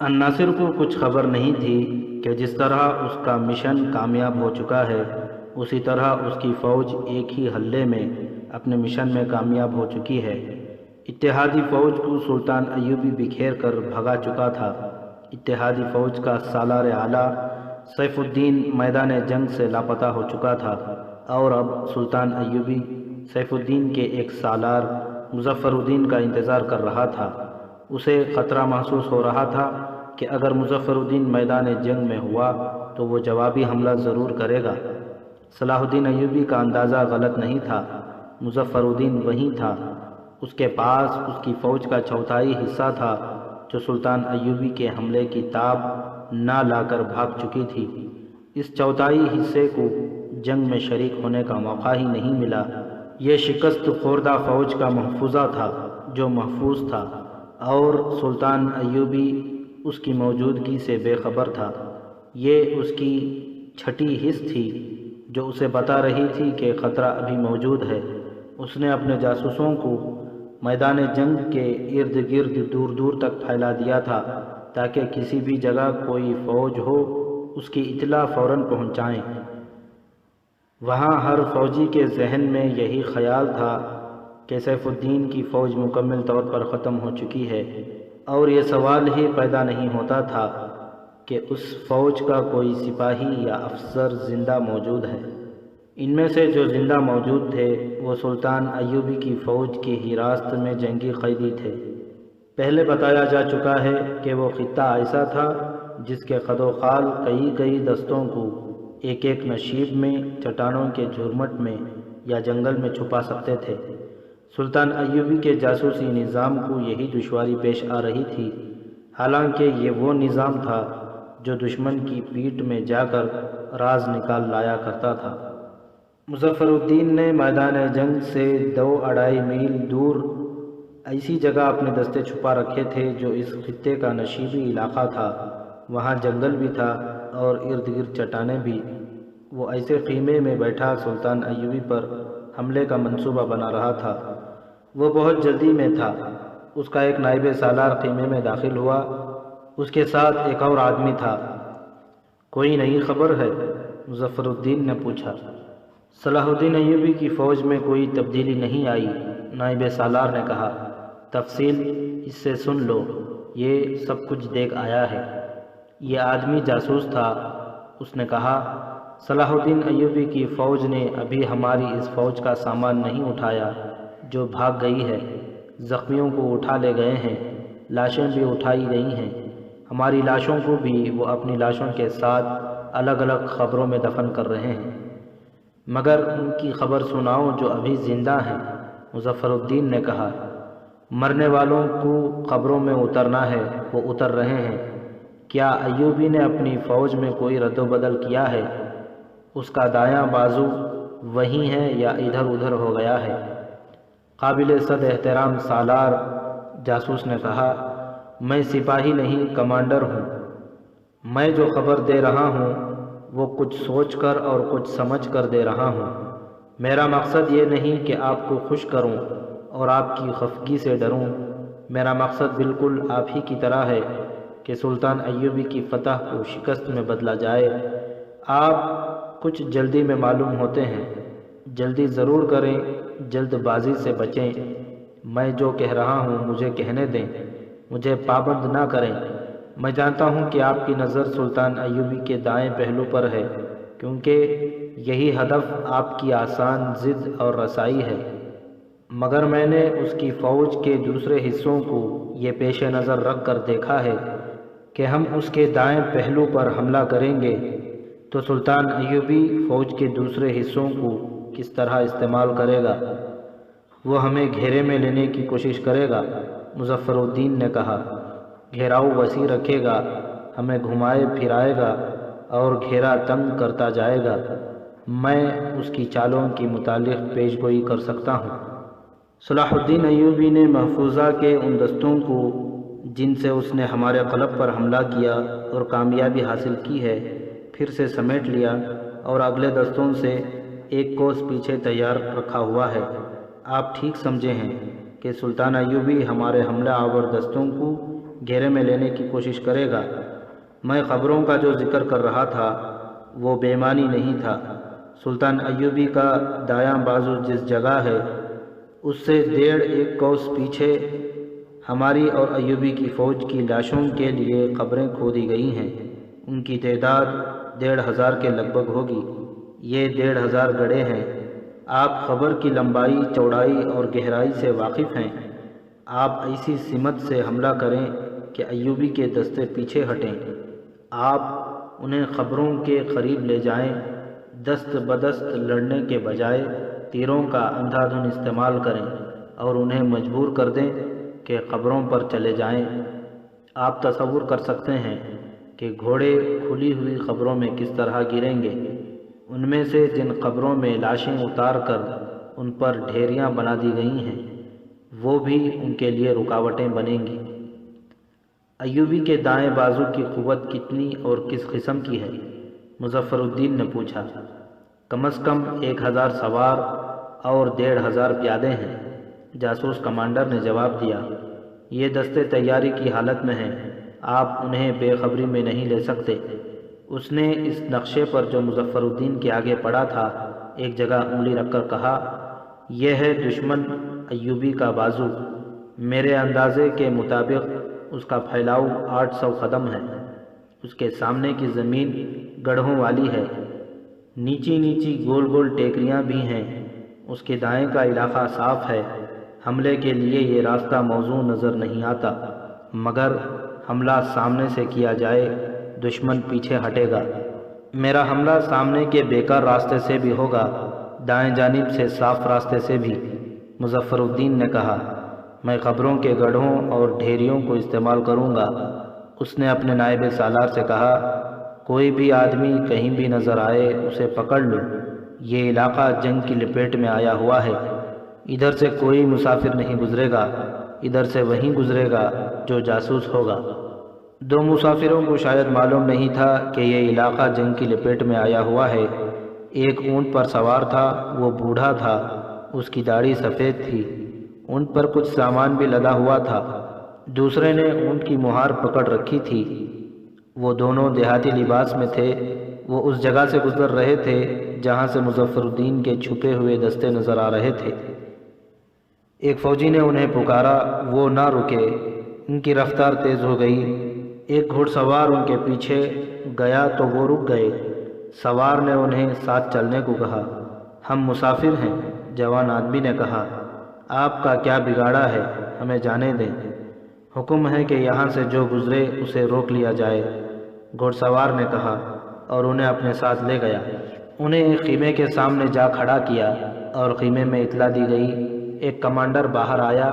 الناصر کو کچھ خبر نہیں تھی کہ جس طرح اس کا مشن کامیاب ہو چکا ہے اسی طرح اس کی فوج ایک ہی حملے میں اپنے مشن میں کامیاب ہو چکی ہے۔ اتحادی فوج کو سلطان ایوبی بکھیر کر بھگا چکا تھا۔ اتحادی فوج کا سالار اعلیٰ سیف الدین میدان جنگ سے لاپتہ ہو چکا تھا اور اب سلطان ایوبی سیف الدین کے ایک سالار مظفر الدین کا انتظار کر رہا تھا۔ اسے خطرہ محسوس ہو رہا تھا کہ اگر مظفر الدین میدان جنگ میں ہوا تو وہ جوابی حملہ ضرور کرے گا۔ صلاح الدین ایوبی کا اندازہ غلط نہیں تھا، مظفر الدین وہیں تھا۔ اس کے پاس اس کی فوج کا چوتھائی حصہ تھا جو سلطان ایوبی کے حملے کی تاب نہ لا کر بھاگ چکی تھی۔ اس چوتھائی حصے کو جنگ میں شریک ہونے کا موقع ہی نہیں ملا۔ یہ شکست خوردہ فوج کا محفوظہ تھا جو محفوظ تھا اور سلطان ایوبی اس کی موجودگی سے بے خبر تھا۔ یہ اس کی چھٹی حس تھی جو اسے بتا رہی تھی کہ خطرہ ابھی موجود ہے۔ اس نے اپنے جاسوسوں کو میدان جنگ کے ارد گرد دور دور تک پھیلا دیا تھا تاکہ کسی بھی جگہ کوئی فوج ہو اس کی اطلاع فوراً پہنچائیں۔ وہاں ہر فوجی کے ذہن میں یہی خیال تھا کہ سیف الدین کی فوج مکمل طور پر ختم ہو چکی ہے، اور یہ سوال ہی پیدا نہیں ہوتا تھا کہ اس فوج کا کوئی سپاہی یا افسر زندہ موجود ہے۔ ان میں سے جو زندہ موجود تھے وہ سلطان ایوبی کی فوج کی حراست میں جنگی قیدی تھے۔ پہلے بتایا جا چکا ہے کہ وہ خطہ ایسا تھا جس کے خد و خال کئی دستوں کو ایک ایک نشیب میں چٹانوں کے جھرمٹ میں یا جنگل میں چھپا سکتے تھے۔ سلطان ایوبی کے جاسوسی نظام کو یہی دشواری پیش آ رہی تھی، حالانکہ یہ وہ نظام تھا جو دشمن کی پیٹھ میں جا کر راز نکال لایا کرتا تھا۔ مظفر الدین نے میدان جنگ سے 2-2.5 میل دور ایسی جگہ اپنے دستے چھپا رکھے تھے جو اس خطے کا نشیبی علاقہ تھا۔ وہاں جنگل بھی تھا اور ارد گرد چٹانیں بھی۔ وہ ایسے خیمے میں بیٹھا سلطان ایوبی پر حملے کا منصوبہ بنا رہا تھا۔ وہ بہت جلدی میں تھا۔ اس کا ایک نائب سالار خیمے میں داخل ہوا۔ اس کے ساتھ ایک اور آدمی تھا۔ کوئی نئی خبر ہے؟ مظفر الدین نے پوچھا۔ صلاح الدین ایوبی کی فوج میں کوئی تبدیلی نہیں آئی، نائب سالار نے کہا۔ تفصیل اس سے سن لو، یہ سب کچھ دیکھ آیا ہے۔ یہ آدمی جاسوس تھا، اس نے کہا۔ صلاح الدین ایوبی کی فوج نے ابھی ہماری اس فوج کا سامان نہیں اٹھایا جو بھاگ گئی ہے۔ زخمیوں کو اٹھا لے گئے ہیں، لاشیں بھی اٹھائی گئی ہیں۔ ہماری لاشوں کو بھی وہ اپنی لاشوں کے ساتھ الگ الگ قبروں میں دفن کر رہے ہیں، مگر ان کی خبر سناؤ جو ابھی زندہ ہیں، مظفر الدین نے کہا۔ مرنے والوں کو قبروں میں اترنا ہے، وہ اتر رہے ہیں۔ کیا ایوبی نے اپنی فوج میں کوئی رد و بدل کیا ہے؟ اس کا دایاں بازو وہی ہے یا ادھر ادھر ہو گیا ہے؟ قابل صد احترام سالار، جاسوس نے کہا، میں سپاہی نہیں کمانڈر ہوں۔ میں جو خبر دے رہا ہوں وہ کچھ سوچ کر اور کچھ سمجھ کر دے رہا ہوں۔ میرا مقصد یہ نہیں کہ آپ کو خوش کروں اور آپ کی خفگی سے ڈروں۔ میرا مقصد بالکل آپ ہی کی طرح ہے کہ سلطان ایوبی کی فتح کو شکست میں بدلا جائے۔ آپ کچھ جلدی میں معلوم ہوتے ہیں، جلدی ضرور کریں، جلد بازی سے بچیں۔ میں جو کہہ رہا ہوں مجھے کہنے دیں، مجھے پابند نہ کریں۔ میں جانتا ہوں کہ آپ کی نظر سلطان ایوبی کے دائیں پہلو پر ہے، کیونکہ یہی ہدف آپ کی آسان ضد اور رسائی ہے، مگر میں نے اس کی فوج کے دوسرے حصوں کو یہ پیش نظر رکھ کر دیکھا ہے کہ ہم اس کے دائیں پہلو پر حملہ کریں گے تو سلطان ایوبی فوج کے دوسرے حصوں کو کس طرح استعمال کرے گا۔ وہ ہمیں گھیرے میں لینے کی کوشش کرے گا، مظفر الدین نے کہا۔ گھیراؤ وسیع رکھے گا، ہمیں گھمائے پھرائے گا اور گھیرا تنگ کرتا جائے گا۔ میں اس کی چالوں کی متعلق پیش گوئی کر سکتا ہوں۔ صلاح الدین ایوبی نے محفوظہ کے ان دستوں کو جن سے اس نے ہمارے قلب پر حملہ کیا اور کامیابی حاصل کی ہے پھر سے سمیٹ لیا اور اگلے دستوں سے ایک کوس پیچھے تیار رکھا ہوا ہے۔ آپ ٹھیک سمجھے ہیں کہ سلطان ایوبی ہمارے حملہ آور دستوں کو گھیرے میں لینے کی کوشش کرے گا۔ میں قبروں کا جو ذکر کر رہا تھا وہ بے معنی نہیں تھا۔ سلطان ایوبی کا دایاں بازو جس جگہ ہے اس سے 1.5 کوس پیچھے ہماری اور ایوبی کی فوج کی لاشوں کے لیے قبریں کھودی گئی ہیں۔ ان کی تعداد 1,500 کے لگ بھگ ہوگی۔ یہ 1,500 گڑھے ہیں۔ آپ قبر کی لمبائی، چوڑائی اور گہرائی سے واقف ہیں۔ آپ ایسی سمت سے حملہ کریں کہ ایوبی کے دستے پیچھے ہٹیں۔ آپ انہیں قبروں کے قریب لے جائیں، دست بدست لڑنے کے بجائے تیروں کا اندھا دھند استعمال کریں اور انہیں مجبور کر دیں کہ قبروں پر چلے جائیں۔ آپ تصور کر سکتے ہیں کہ گھوڑے کھلی ہوئی قبروں میں کس طرح گریں گے۔ ان میں سے جن قبروں میں لاشیں اتار کر ان پر ڈھیریاں بنا دی گئی ہیں وہ بھی ان کے لیے رکاوٹیں بنیں گی۔ ایوبی کے دائیں بازو کی قوت کتنی اور کس قسم کی ہے؟ مظفر الدین نے پوچھا۔ کم از کم 1,000 سوار اور 1,500 پیادے ہیں، جاسوس کمانڈر نے جواب دیا۔ یہ دستے تیاری کی حالت میں ہیں، آپ انہیں بے خبری میں نہیں لے سکتے۔ اس نے اس نقشے پر جو مظفر الدین کے آگے پڑا تھا ایک جگہ انگلی رکھ کر کہا، یہ ہے دشمن ایوبی کا بازو۔ میرے اندازے کے مطابق اس کا پھیلاؤ 800 قدم ہے۔ اس کے سامنے کی زمین گڑھوں والی ہے، نیچی نیچی گول گول ٹیکریاں بھی ہیں۔ اس کے دائیں کا علاقہ صاف ہے۔ حملے کے لیے یہ راستہ موزوں نظر نہیں آتا، مگر حملہ سامنے سے کیا جائے دشمن پیچھے ہٹے گا۔ میرا حملہ سامنے کے بیکار راستے سے بھی ہوگا، دائیں جانب سے صاف راستے سے بھی۔ مظفر الدین نے کہا، میں قبروں کے گڑھوں اور ڈھیریوں کو استعمال کروں گا۔ اس نے اپنے نائب سالار سے کہا، کوئی بھی آدمی کہیں بھی نظر آئے اسے پکڑ لو۔ یہ علاقہ جنگ کی لپیٹ میں آیا ہوا ہے۔ ادھر سے کوئی مسافر نہیں گزرے گا، ادھر سے وہیں گزرے گا جو جاسوس ہوگا۔ 2 مسافروں کو شاید معلوم نہیں تھا کہ یہ علاقہ جنگ کی لپیٹ میں آیا ہوا ہے۔ ایک اونٹ پر سوار تھا، وہ بوڑھا تھا، اس کی داڑھی سفید تھی، اونٹ پر کچھ سامان بھی لدا ہوا تھا۔ دوسرے نے اونٹ کی مہار پکڑ رکھی تھی۔ وہ دونوں دیہاتی لباس میں تھے۔ وہ اس جگہ سے گزر رہے تھے جہاں سے مظفر الدین کے چھپے ہوئے دستے نظر آ رہے تھے۔ ایک فوجی نے انہیں پکارا، وہ نہ رکے، ان کی رفتار تیز ہو گئی۔ ایک گھوڑ سوار ان کے پیچھے گیا تو وہ رک گئے۔ سوار نے انہیں ساتھ چلنے کو کہا۔ ہم مسافر ہیں، جوان آدمی نے کہا۔ آپ کا کیا بگاڑا ہے، ہمیں جانے دیں۔ حکم ہے کہ یہاں سے جو گزرے اسے روک لیا جائے، گھوڑ سوار نے کہا، اور انہیں اپنے ساتھ لے گیا۔ انہیں ایک خیمے کے سامنے جا کھڑا کیا اور خیمے میں اطلاع دی گئی۔ ایک کمانڈر باہر آیا۔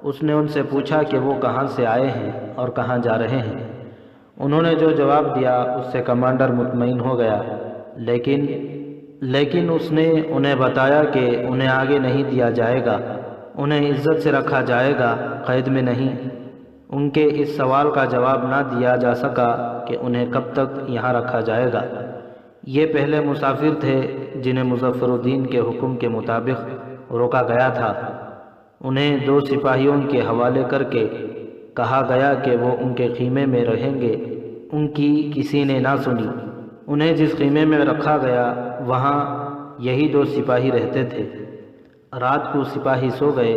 اس نے ان سے پوچھا کہ وہ کہاں سے آئے ہیں اور کہاں جا رہے ہیں۔ انہوں نے جو جواب دیا اس سے کمانڈر مطمئن ہو گیا، لیکن اس نے انہیں بتایا کہ انہیں آگے نہیں دیا جائے گا، انہیں عزت سے رکھا جائے گا، قید میں نہیں۔ ان کے اس سوال کا جواب نہ دیا جا سکا کہ انہیں کب تک یہاں رکھا جائے گا۔ یہ پہلے مسافر تھے جنہیں مظفر الدین کے حکم کے مطابق روکا گیا تھا۔ انہیں 2 سپاہیوں کے حوالے کر کے کہا گیا کہ وہ ان کے خیمے میں رہیں گے۔ ان کی کسی نے نہ سنی۔ انہیں جس خیمے میں رکھا گیا وہاں یہی 2 سپاہی رہتے تھے۔ رات کو سپاہی سو گئے۔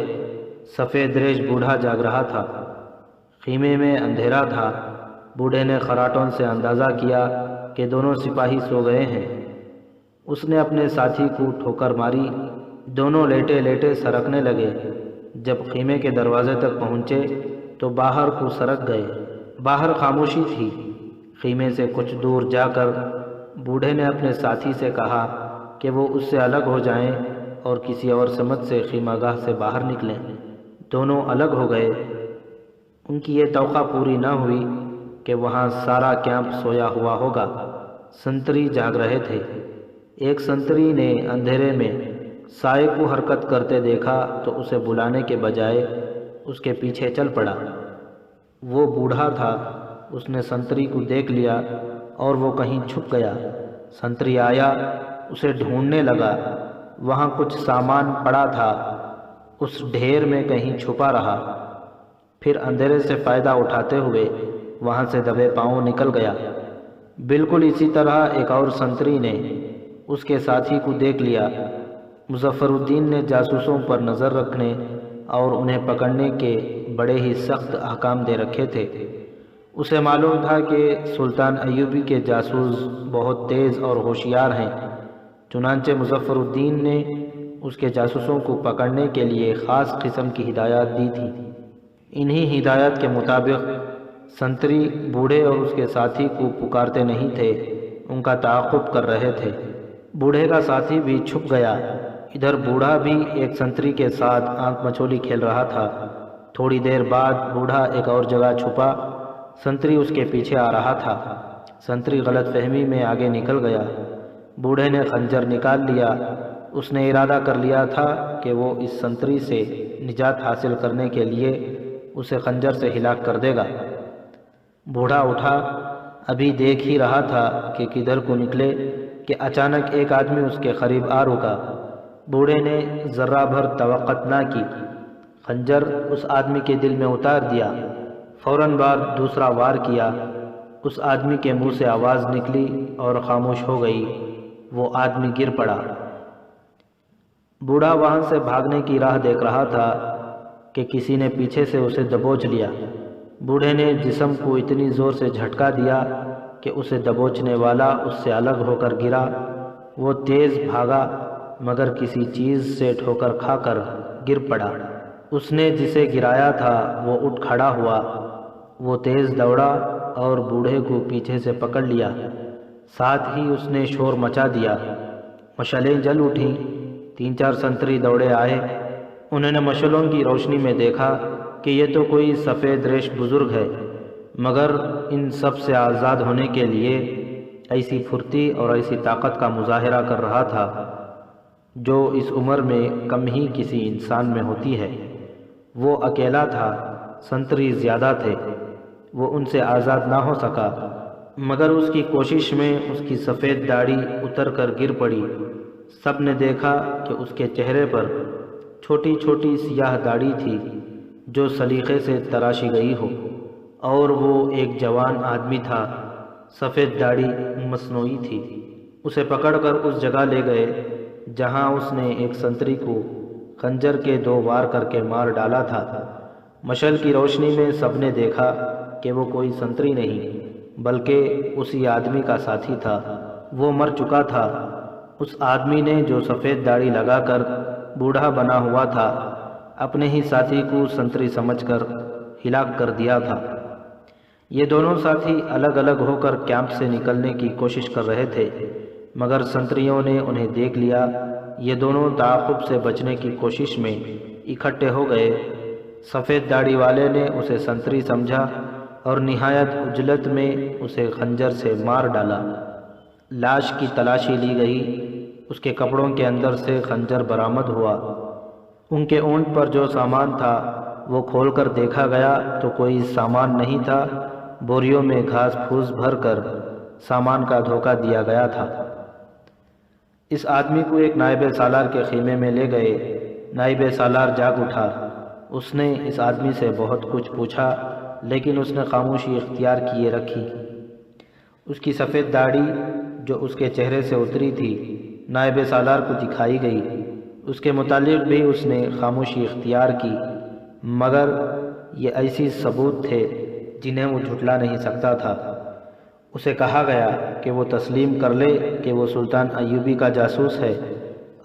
سفید ریش بوڑھا جاگ رہا تھا۔ خیمے میں اندھیرا تھا۔ بوڑھے نے خراٹوں سے اندازہ کیا کہ دونوں سپاہی سو گئے ہیں۔ اس نے اپنے ساتھی کو ٹھوکر ماری۔ دونوں لیٹے لیٹے سرکنے لگے۔ جب خیمے کے دروازے تک پہنچے تو باہر کو سرک گئے۔ باہر خاموشی تھی۔ خیمے سے کچھ دور جا کر بوڑھے نے اپنے ساتھی سے کہا کہ وہ اس سے الگ ہو جائیں اور کسی اور سمت سے خیمہ گاہ سے باہر نکلیں۔ دونوں الگ ہو گئے۔ ان کی یہ توقع پوری نہ ہوئی کہ وہاں سارا کیمپ سویا ہوا ہوگا۔ سنتری جاگ رہے تھے۔ ایک سنتری نے اندھیرے میں سائے کو حرکت کرتے دیکھا تو اسے بلانے کے بجائے اس کے پیچھے چل پڑا۔ وہ بوڑھا تھا۔ اس نے سنتری کو دیکھ لیا اور وہ کہیں چھپ گیا۔ سنتری آیا، اسے ڈھونڈنے لگا۔ وہاں کچھ سامان پڑا تھا، اس ڈھیر میں کہیں چھپا رہا۔ پھر اندھیرے سے فائدہ اٹھاتے ہوئے وہاں سے دبے پاؤں نکل گیا۔ بالکل اسی طرح ایک اور سنتری نے اس کے ساتھی کو دیکھ لیا۔ مظفر الدین نے جاسوسوں پر نظر رکھنے اور انہیں پکڑنے کے بڑے ہی سخت احکام دے رکھے تھے۔ اسے معلوم تھا کہ سلطان ایوبی کے جاسوس بہت تیز اور ہوشیار ہیں، چنانچہ مظفر الدین نے اس کے جاسوسوں کو پکڑنے کے لیے خاص قسم کی ہدایات دی تھی۔ انہی ہدایات کے مطابق سنتری بوڑھے اور اس کے ساتھی کو پکارتے نہیں تھے، ان کا تعاقب کر رہے تھے۔ بوڑھے کا ساتھی بھی چھپ گیا۔ ادھر بوڑھا بھی ایک سنتری کے ساتھ آنکھ مچولی کھیل رہا تھا۔ تھوڑی دیر بعد بوڑھا ایک اور جگہ چھپا، سنتری اس کے پیچھے آ رہا تھا۔ سنتری غلط فہمی میں آگے نکل گیا۔ بوڑھے نے خنجر نکال لیا۔ اس نے ارادہ کر لیا تھا کہ وہ اس سنتری سے نجات حاصل کرنے کے لیے اسے خنجر سے ہلاک کر دے گا۔ بوڑھا اٹھا، ابھی دیکھ ہی رہا تھا کہ کدھر کو نکلے کہ اچانک ایک آدمی اس کے قریب آ رکا۔ بوڑھے نے ذرہ بھر توقع نہ کی، خنجر اس آدمی کے دل میں اتار دیا۔ فوراً بعد دوسرا وار کیا۔ اس آدمی کے منہ سے آواز نکلی اور خاموش ہو گئی۔ وہ آدمی گر پڑا۔ بوڑھا وہاں سے بھاگنے کی راہ دیکھ رہا تھا کہ کسی نے پیچھے سے اسے دبوچ لیا۔ بوڑھے نے جسم کو اتنی زور سے جھٹکا دیا کہ اسے دبوچنے والا اس سے الگ ہو کر گرا۔ وہ تیز بھاگا مگر کسی چیز سے ٹھوکر کھا کر گر پڑا۔ اس نے جسے گرایا تھا وہ اٹھ کھڑا ہوا۔ وہ تیز دوڑا اور بوڑھے کو پیچھے سے پکڑ لیا۔ ساتھ ہی اس نے شور مچا دیا۔ مشعلیں جل اٹھیں۔ 3-4 سنتری دوڑے آئے۔ انہوں نے مشعلوں کی روشنی میں دیکھا کہ یہ تو کوئی سفید ریش بزرگ ہے، مگر ان سب سے آزاد ہونے کے لیے ایسی پھرتی اور ایسی طاقت کا مظاہرہ کر رہا تھا جو اس عمر میں کم ہی کسی انسان میں ہوتی ہے۔ وہ اکیلا تھا، سنتری زیادہ تھے، وہ ان سے آزاد نہ ہو سکا، مگر اس کی کوشش میں اس کی سفید داڑھی اتر کر گر پڑی۔ سب نے دیکھا کہ اس کے چہرے پر چھوٹی چھوٹی سیاہ داڑھی تھی جو سلیقے سے تراشی گئی ہو، اور وہ ایک جوان آدمی تھا۔ سفید داڑھی مصنوعی تھی۔ اسے پکڑ کر اس جگہ لے گئے جہاں اس نے ایک سنتری کو خنجر کے 2 وار کر کے مار ڈالا تھا۔ مشعل کی روشنی میں سب نے دیکھا کہ وہ کوئی سنتری نہیں بلکہ اسی آدمی کا ساتھی تھا۔ وہ مر چکا تھا۔ اس آدمی نے جو سفید داڑھی لگا کر بوڑھا بنا ہوا تھا اپنے ہی ساتھی کو سنتری سمجھ کر ہلاک کر دیا تھا۔ یہ دونوں ساتھی الگ الگ ہو کر کیمپ سے نکلنے کی کوشش کر رہے تھے، مگر سنتریوں نے انہیں دیکھ لیا۔ یہ دونوں تعاقب سے بچنے کی کوشش میں اکٹھے ہو گئے۔ سفید داڑھی والے نے اسے سنتری سمجھا اور نہایت عجلت میں اسے خنجر سے مار ڈالا۔ لاش کی تلاشی لی گئی۔ اس کے کپڑوں کے اندر سے خنجر برآمد ہوا۔ ان کے اونٹ پر جو سامان تھا وہ کھول کر دیکھا گیا تو کوئی سامان نہیں تھا۔ بوریوں میں گھاس پھوس بھر کر سامان کا دھوکہ دیا گیا تھا۔ اس آدمی کو ایک نائب سالار کے خیمے میں لے گئے۔ نائب سالار جاگ اٹھا۔ اس نے اس آدمی سے بہت کچھ پوچھا لیکن اس نے خاموشی اختیار کیے رکھی۔ اس کی سفید داڑھی جو اس کے چہرے سے اتری تھی نائب سالار کو دکھائی گئی۔ اس کے متعلق بھی اس نے خاموشی اختیار کی، مگر یہ ایسی ثبوت تھے جنہیں وہ جھٹلا نہیں سکتا تھا۔ اسے کہا گیا کہ وہ تسلیم کر لے کہ وہ سلطان ایوبی کا جاسوس ہے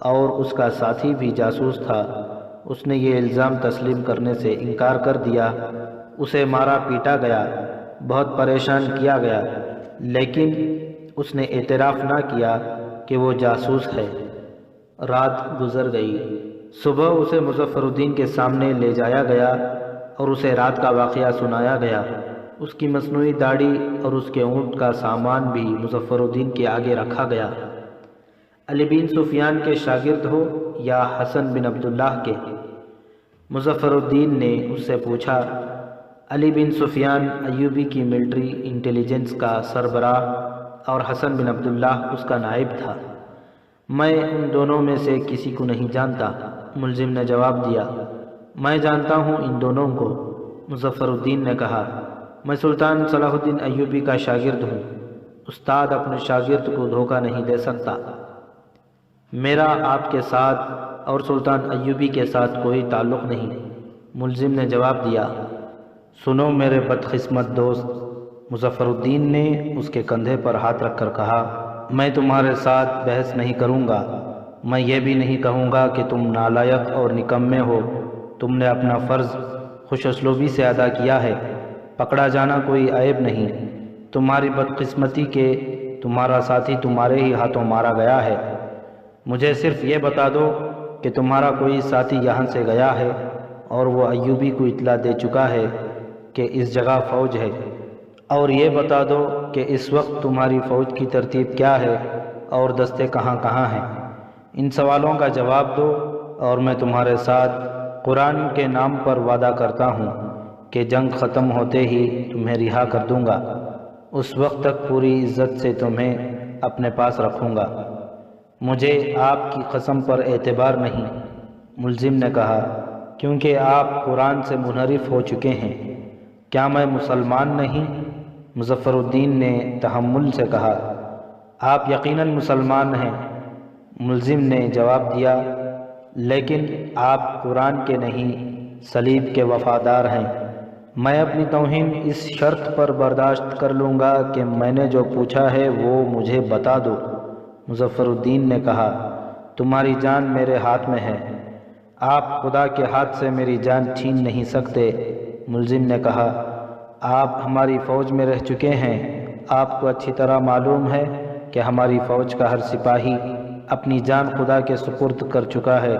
اور اس کا ساتھی بھی جاسوس تھا۔ اس نے یہ الزام تسلیم کرنے سے انکار کر دیا۔ اسے مارا پیٹا گیا، بہت پریشان کیا گیا، لیکن اس نے اعتراف نہ کیا کہ وہ جاسوس ہے۔ رات گزر گئی۔ صبح اسے مظفر الدین کے سامنے لے جایا گیا اور اسے رات کا واقعہ سنایا گیا۔ اس کی مصنوعی داڑھی اور اس کے اونٹ کا سامان بھی مظفر الدین کے آگے رکھا گیا۔ علی بن سفیان کے شاگرد ہو یا حسن بن عبداللہ کے؟ مظفر الدین نے اس سے پوچھا۔ علی بن سفیان ایوبی کی ملٹری انٹیلیجنس کا سربراہ اور حسن بن عبداللہ اس کا نائب تھا۔ میں ان دونوں میں سے کسی کو نہیں جانتا، ملزم نے جواب دیا۔ میں جانتا ہوں ان دونوں کو، مظفر الدین نے کہا، میں سلطان صلاح الدین ایوبی کا شاگرد ہوں، استاد اپنے شاگرد کو دھوکہ نہیں دے سکتا۔ میرا آپ کے ساتھ اور سلطان ایوبی کے ساتھ کوئی تعلق نہیں۔ ملزم نے جواب دیا، سنو میرے بدقسمت دوست۔ مظفر الدین نے اس کے کندھے پر ہاتھ رکھ کر کہا، میں تمہارے ساتھ بحث نہیں کروں گا، میں یہ بھی نہیں کہوں گا کہ تم نالائق اور نکمے ہو، تم نے اپنا فرض خوش اسلوبی سے ادا کیا ہے، پکڑا جانا کوئی عیب نہیں، تمہاری بدقسمتی کہ تمہارا ساتھی تمہارے ہی ہاتھوں مارا گیا ہے۔ مجھے صرف یہ بتا دو کہ تمہارا کوئی ساتھی یہاں سے گیا ہے اور وہ ایوبی کو اطلاع دے چکا ہے کہ اس جگہ فوج ہے، اور یہ بتا دو کہ اس وقت تمہاری فوج کی ترتیب کیا ہے اور دستے کہاں کہاں ہیں۔ ان سوالوں کا جواب دو اور میں تمہارے ساتھ قرآن کے نام پر وعدہ کرتا ہوں کہ جنگ ختم ہوتے ہی تمہیں رہا کر دوں گا، اس وقت تک پوری عزت سے تمہیں اپنے پاس رکھوں گا، مجھے آپ کی قسم پر اعتبار نہیں۔ ملزم نے کہا، کیونکہ آپ قرآن سے منحرف ہو چکے ہیں، کیا میں مسلمان نہیں؟ مظفر الدین نے تحمل سے کہا، آپ یقیناً مسلمان ہیں۔ ملزم نے جواب دیا، لیکن آپ قرآن کے نہیں صلیب کے وفادار ہیں۔ میں اپنی توہین اس شرط پر برداشت کر لوں گا کہ میں نے جو پوچھا ہے وہ مجھے بتا دو۔ مظفر الدین نے کہا، تمہاری جان میرے ہاتھ میں ہے، آپ خدا کے ہاتھ سے میری جان چھین نہیں سکتے۔ ملزم نے کہا، آپ ہماری فوج میں رہ چکے ہیں، آپ کو اچھی طرح معلوم ہے کہ ہماری فوج کا ہر سپاہی اپنی جان خدا کے سپرد کر چکا ہے۔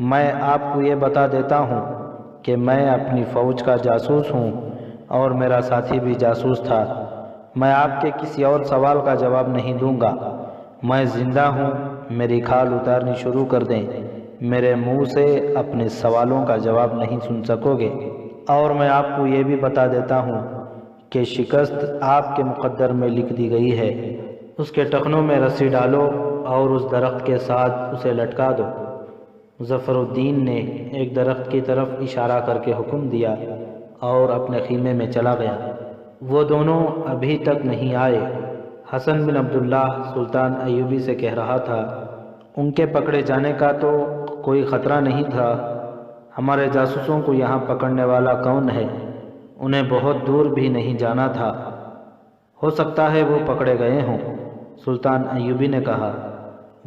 میں آپ کو یہ بتا دیتا ہوں کہ میں اپنی فوج کا جاسوس ہوں اور میرا ساتھی بھی جاسوس تھا۔ میں آپ کے کسی اور سوال کا جواب نہیں دوں گا، میں زندہ ہوں، میری کھال اتارنی شروع کر دیں، میرے منہ سے اپنے سوالوں کا جواب نہیں سن سکو گے، اور میں آپ کو یہ بھی بتا دیتا ہوں کہ شکست آپ کے مقدر میں لکھ دی گئی ہے، اس کے ٹخنوں میں رسی ڈالو اور اس درخت کے ساتھ اسے لٹکا دو۔ مظفر الدین نے ایک درخت کی طرف اشارہ کر کے حکم دیا اور اپنے خیمے میں چلا گیا۔ وہ دونوں ابھی تک نہیں آئے۔ حسن بن عبداللہ سلطان ایوبی سے کہہ رہا تھا، ان کے پکڑے جانے کا تو کوئی خطرہ نہیں تھا، ہمارے جاسوسوں کو یہاں پکڑنے والا کون ہے؟ انہیں بہت دور بھی نہیں جانا تھا، ہو سکتا ہے وہ پکڑے گئے ہوں۔ سلطان ایوبی نے کہا،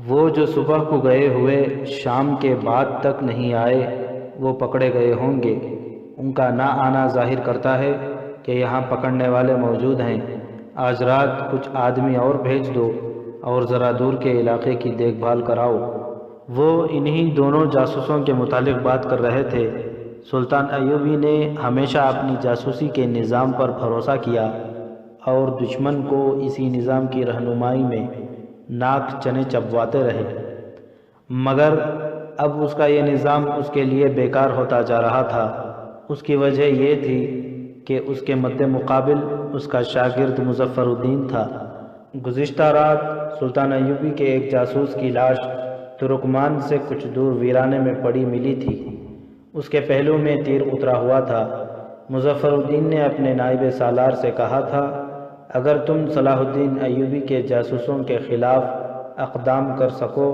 وہ جو صبح کو گئے ہوئے شام کے بعد تک نہیں آئے وہ پکڑے گئے ہوں گے، ان کا نہ آنا ظاہر کرتا ہے کہ یہاں پکڑنے والے موجود ہیں۔ آج رات کچھ آدمی اور بھیج دو اور ذرا دور کے علاقے کی دیکھ بھال کراؤ۔ وہ انہی دونوں جاسوسوں کے متعلق بات کر رہے تھے۔ سلطان ایوبی نے ہمیشہ اپنی جاسوسی کے نظام پر بھروسہ کیا اور دشمن کو اسی نظام کی رہنمائی میں ناک چنے چبواتے رہے، مگر اب اس کا یہ نظام اس کے لیے بیکار ہوتا جا رہا تھا۔ اس کی وجہ یہ تھی کہ اس کے مد مقابل اس کا شاگرد مظفر الدین تھا۔ گزشتہ رات سلطان ایوبی کے ایک جاسوس کی لاش ترکمان سے کچھ دور ویرانے میں پڑی ملی تھی، اس کے پہلو میں تیر اترا ہوا تھا۔ مظفر الدین نے اپنے نائب سالار سے کہا تھا، اگر تم صلاح الدین ایوبی کے جاسوسوں کے خلاف اقدام کر سکو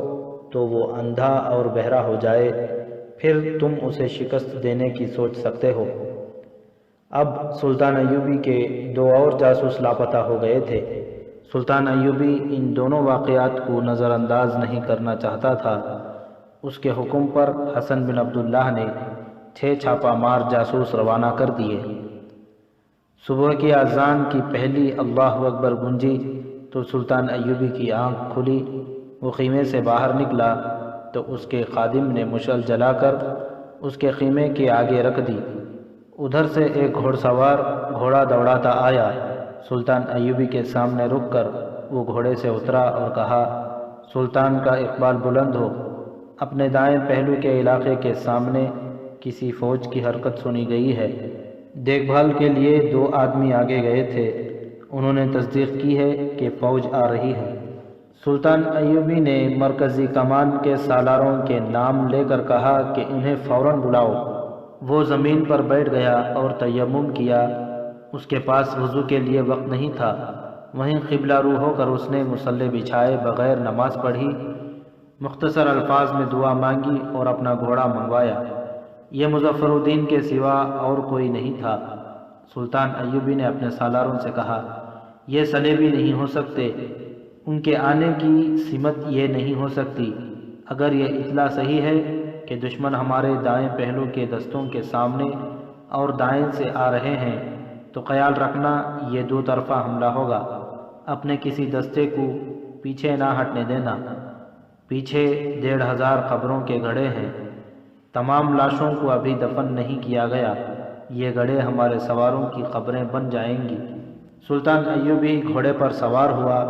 تو وہ اندھا اور بہرا ہو جائے، پھر تم اسے شکست دینے کی سوچ سکتے ہو۔ اب سلطان ایوبی کے دو اور جاسوس لاپتہ ہو گئے تھے۔ سلطان ایوبی ان دونوں واقعات کو نظر انداز نہیں کرنا چاہتا تھا۔ اس کے حکم پر حسن بن عبداللہ نے 6 چھاپہ مار جاسوس روانہ کر دیے۔ صبح کی اذان کی پہلی اللہ اکبر گونجی تو سلطان ایوبی کی آنکھ کھلی، وہ خیمے سے باہر نکلا تو اس کے خادم نے مشعل جلا کر اس کے خیمے کے آگے رکھ دی۔ ادھر سے ایک گھوڑ سوار گھوڑا دوڑاتا آیا، سلطان ایوبی کے سامنے رک کر وہ گھوڑے سے اترا اور کہا، سلطان کا اقبال بلند ہو۔ اپنے دائیں پہلو کے علاقے کے سامنے کسی فوج کی حرکت سنی گئی ہے۔ دیکھ بھال کے لیے 2 آدمی آگے گئے تھے، انہوں نے تصدیق کی ہے کہ فوج آ رہی ہے۔ سلطان ایوبی نے مرکزی کمان کے سالاروں کے نام لے کر کہا کہ انہیں فوراً بلاؤ۔ وہ زمین پر بیٹھ گیا اور تیمم کیا۔ اس کے پاس وضو کے لیے وقت نہیں تھا۔ وہیں قبلہ رو ہو کر اس نے مصلی بچھائے بغیر نماز پڑھی، مختصر الفاظ میں دعا مانگی اور اپنا گھوڑا منگوایا۔ یہ مظفر الدین کے سوا اور کوئی نہیں تھا۔ سلطان ایوبی نے اپنے سالاروں سے کہا، یہ سلیبی نہیں ہو سکتے، ان کے آنے کی سمت یہ نہیں ہو سکتی۔ اگر یہ اطلاع صحیح ہے کہ دشمن ہمارے دائیں پہلو کے دستوں کے سامنے اور دائیں سے آ رہے ہیں تو خیال رکھنا یہ دو طرفہ حملہ ہوگا۔ اپنے کسی دستے کو پیچھے نہ ہٹنے دینا۔ پیچھے 1500 قبروں کے گڑھے ہیں، تمام لاشوں کو ابھی دفن نہیں کیا گیا، یہ گڑھے ہمارے سواروں کی قبریں بن جائیں گی۔ سلطان ایوبی گھوڑے پر سوار ہوا،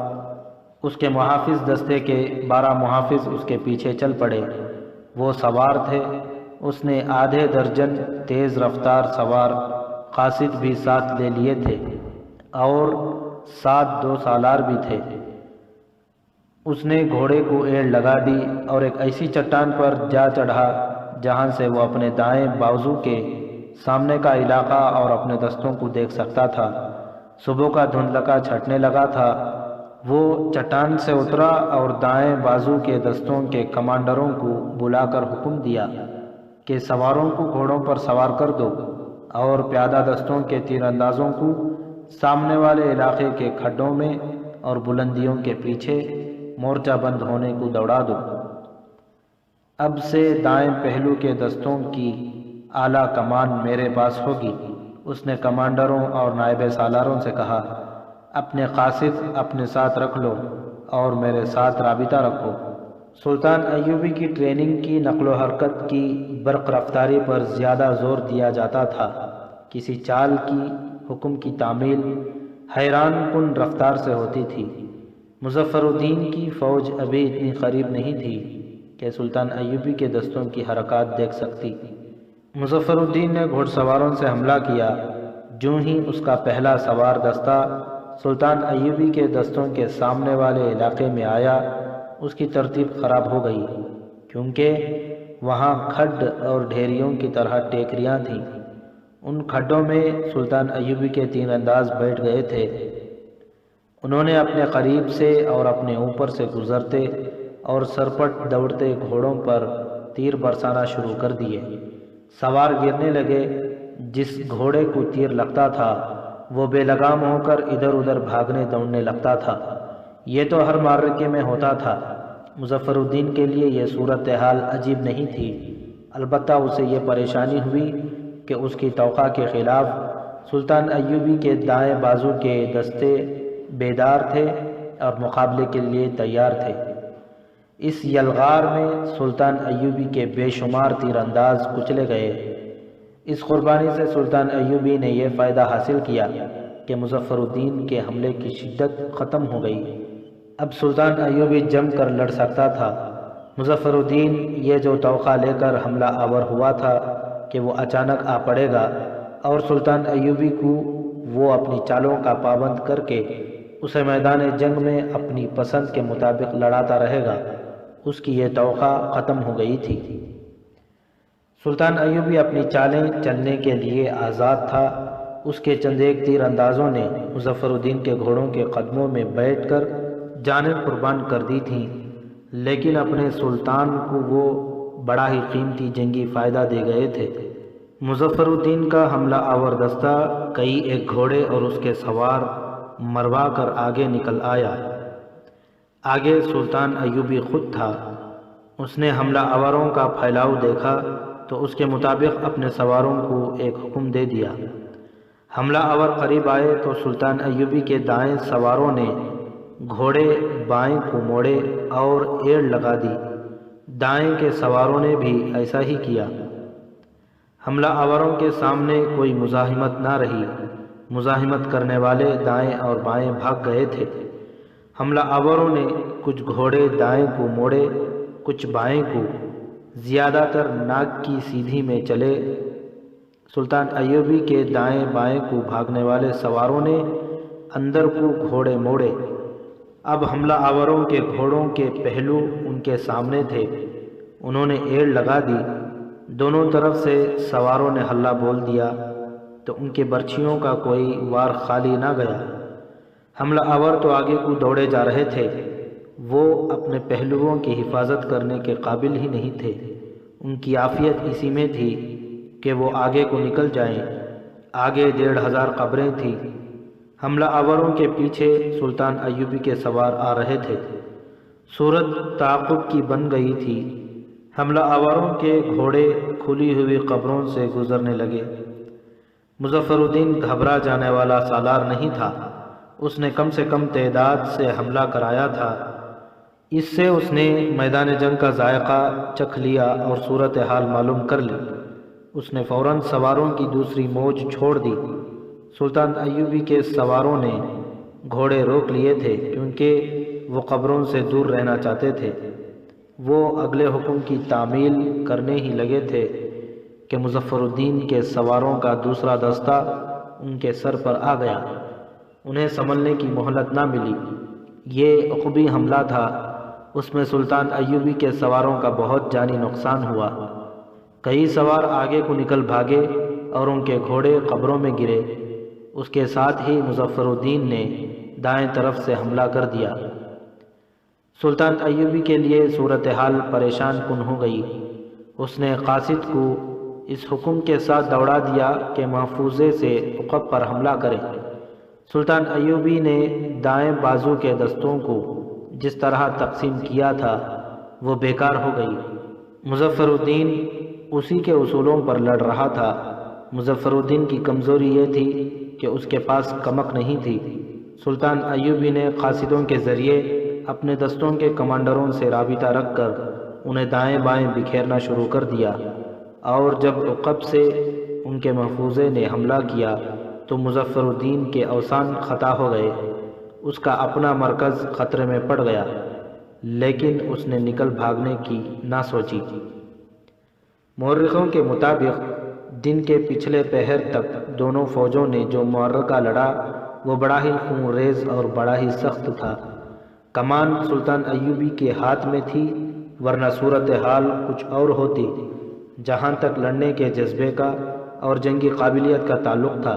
اس کے محافظ دستے کے 12 محافظ اس کے پیچھے چل پڑے۔ وہ سوار تھے، اس نے آدھے درجن تیز رفتار سوار قاصد بھی ساتھ لے لیے تھے اور 2 سالار بھی تھے۔ اس نے گھوڑے کو ایڑ لگا دی اور ایک ایسی چٹان پر جا چڑھا جہاں سے وہ اپنے دائیں بازو کے سامنے کا علاقہ اور اپنے دستوں کو دیکھ سکتا تھا۔ صبح کا دھندلکا چھٹنے لگا تھا۔ وہ چٹان سے اترا اور دائیں بازو کے دستوں کے کمانڈروں کو بلا کر حکم دیا کہ سواروں کو گھوڑوں پر سوار کر دو اور پیادہ دستوں کے تیر اندازوں کو سامنے والے علاقے کے کھڈوں میں اور بلندیوں کے پیچھے مورچہ بند ہونے کو دوڑا دو۔ اب سے دائیں پہلو کے دستوں کی اعلیٰ کمان میرے پاس ہوگی۔ اس نے کمانڈروں اور نائب سالاروں سے کہا، اپنے قاصد اپنے ساتھ رکھ لو اور میرے ساتھ رابطہ رکھو۔ سلطان ایوبی کی ٹریننگ کی نقل و حرکت کی برق رفتاری پر زیادہ زور دیا جاتا تھا۔ کسی چال کی حکم کی تعمیل حیران کن رفتار سے ہوتی تھی۔ مظفر الدین کی فوج ابھی اتنی قریب نہیں تھی کہ سلطان ایوبی کے دستوں کی حرکات دیکھ سکتی۔ مظفر الدین نے گھوڑ سواروں سے حملہ کیا۔ جو ہی اس کا پہلا سوار دستہ سلطان ایوبی کے دستوں کے سامنے والے علاقے میں آیا، اس کی ترتیب خراب ہو گئی، کیونکہ وہاں کھڈ اور ڈھیریوں کی طرح ٹیکریاں تھیں۔ ان کھڈوں میں سلطان ایوبی کے تیر انداز بیٹھ گئے تھے۔ انہوں نے اپنے قریب سے اور اپنے اوپر سے گزرتے اور سرپٹ دوڑتے گھوڑوں پر تیر برسانا شروع کر دیے۔ سوار گرنے لگے۔ جس گھوڑے کو تیر لگتا تھا وہ بے لگام ہو کر ادھر ادھر بھاگنے دوڑنے لگتا تھا۔ یہ تو ہر معرکے میں ہوتا تھا۔ مظفر الدین کے لیے یہ صورتحال عجیب نہیں تھی، البتہ اسے یہ پریشانی ہوئی کہ اس کی توقع کے خلاف سلطان ایوبی کے دائیں بازو کے دستے بیدار تھے اور مقابلے کے لیے تیار تھے۔ اس یلغار میں سلطان ایوبی کے بے شمار تیر انداز کچلے گئے۔ اس قربانی سے سلطان ایوبی نے یہ فائدہ حاصل کیا کہ مظفر الدین کے حملے کی شدت ختم ہو گئی۔ اب سلطان ایوبی جم کر لڑ سکتا تھا۔ مظفر الدین یہ جو توقع لے کر حملہ آور ہوا تھا کہ وہ اچانک آ پڑے گا اور سلطان ایوبی کو وہ اپنی چالوں کا پابند کر کے اسے میدان جنگ میں اپنی پسند کے مطابق لڑاتا رہے گا، اس کی یہ توقع ختم ہو گئی تھی۔ سلطان ایوبی اپنی چالیں چلنے کے لیے آزاد تھا۔ اس کے چند ایک تیر اندازوں نے مظفر الدین کے گھوڑوں کے قدموں میں بیٹھ کر جانیں قربان کر دی تھیں، لیکن اپنے سلطان کو وہ بڑا ہی قیمتی جنگی فائدہ دے گئے تھے۔ مظفر الدین کا حملہ آور دستہ کئی ایک گھوڑے اور اس کے سوار مروا کر آگے نکل آیا۔ آگے سلطان ایوبی خود تھا۔ اس نے حملہ آوروں کا پھیلاؤ دیکھا تو اس کے مطابق اپنے سواروں کو ایک حکم دے دیا۔ حملہ آور قریب آئے تو سلطان ایوبی کے دائیں سواروں نے گھوڑے بائیں کو موڑے اور ایڑ لگا دی۔ دائیں کے سواروں نے بھی ایسا ہی کیا۔ حملہ آوروں کے سامنے کوئی مزاحمت نہ رہی۔ مزاحمت کرنے والے دائیں اور بائیں بھاگ گئے تھے۔ حملہ آوروں نے کچھ گھوڑے دائیں کو موڑے، کچھ بائیں کو، زیادہ تر ناک کی سیدھی میں چلے۔ سلطان ایوبی کے دائیں بائیں کو بھاگنے والے سواروں نے اندر کو گھوڑے موڑے۔ اب حملہ آوروں کے گھوڑوں کے پہلو ان کے سامنے تھے۔ انہوں نے ایڑ لگا دی۔ دونوں طرف سے سواروں نے ہلہ بول دیا تو ان کے برچھیوں کا کوئی وار خالی نہ گیا۔ حملہ آور تو آگے کو دوڑے جا رہے تھے، وہ اپنے پہلوؤں کی حفاظت کرنے کے قابل ہی نہیں تھے۔ ان کی عافیت اسی میں تھی کہ وہ آگے کو نکل جائیں۔ آگے 1,500 قبریں تھیں۔ حملہ آوروں کے پیچھے سلطان ایوبی کے سوار آ رہے تھے۔ صورت تعاقب کی بن گئی تھی۔ حملہ آوروں کے گھوڑے کھلی ہوئی قبروں سے گزرنے لگے۔ مظفر الدین گھبرا جانے والا سالار نہیں تھا، اس نے کم سے کم تعداد سے حملہ کرایا تھا۔ اس سے اس نے میدان جنگ کا ذائقہ چکھ لیا اور صورتحال معلوم کر لی۔ اس نے فوراً سواروں کی دوسری موج چھوڑ دی۔ سلطان ایوبی کے سواروں نے گھوڑے روک لیے تھے کیونکہ وہ قبروں سے دور رہنا چاہتے تھے۔ وہ اگلے حکم کی تعمیل کرنے ہی لگے تھے کہ مظفر الدین کے سواروں کا دوسرا دستہ ان کے سر پر آ گیا۔ انہیں سنبھلنے کی مہلت نہ ملی۔ یہ عقبی حملہ تھا، اس میں سلطان ایوبی کے سواروں کا بہت جانی نقصان ہوا۔ کئی سوار آگے کو نکل بھاگے اور ان کے گھوڑے قبروں میں گرے۔ اس کے ساتھ ہی مظفر الدین نے دائیں طرف سے حملہ کر دیا۔ سلطان ایوبی کے لیے صورتحال پریشان کن ہو گئی۔ اس نے قاصد کو اس حکم کے ساتھ دوڑا دیا کہ محفوظے سے عقب پر حملہ کرے۔ سلطان ایوبی نے دائیں بازو کے دستوں کو جس طرح تقسیم کیا تھا وہ بیکار ہو گئی۔ مظفر الدین اسی کے اصولوں پر لڑ رہا تھا۔ مظفر الدین کی کمزوری یہ تھی کہ اس کے پاس کمک نہیں تھی۔ سلطان ایوبی نے قاصدوں کے ذریعے اپنے دستوں کے کمانڈروں سے رابطہ رکھ کر انہیں دائیں بائیں بکھیرنا شروع کر دیا، اور جب عقب سے ان کے محفوظے نے حملہ کیا تو مظفر الدین کے اوسان خطا ہو گئے۔ اس کا اپنا مرکز خطرے میں پڑ گیا، لیکن اس نے نکل بھاگنے کی نہ سوچی۔ مورخوں کے مطابق دن کے پچھلے پہر تک دونوں فوجوں نے جو معرکہ لڑا وہ بڑا ہی خون ریز اور بڑا ہی سخت تھا۔ کمان سلطان ایوبی کے ہاتھ میں تھی، ورنہ صورتحال کچھ اور ہوتی۔ جہاں تک لڑنے کے جذبے کا اور جنگی قابلیت کا تعلق تھا،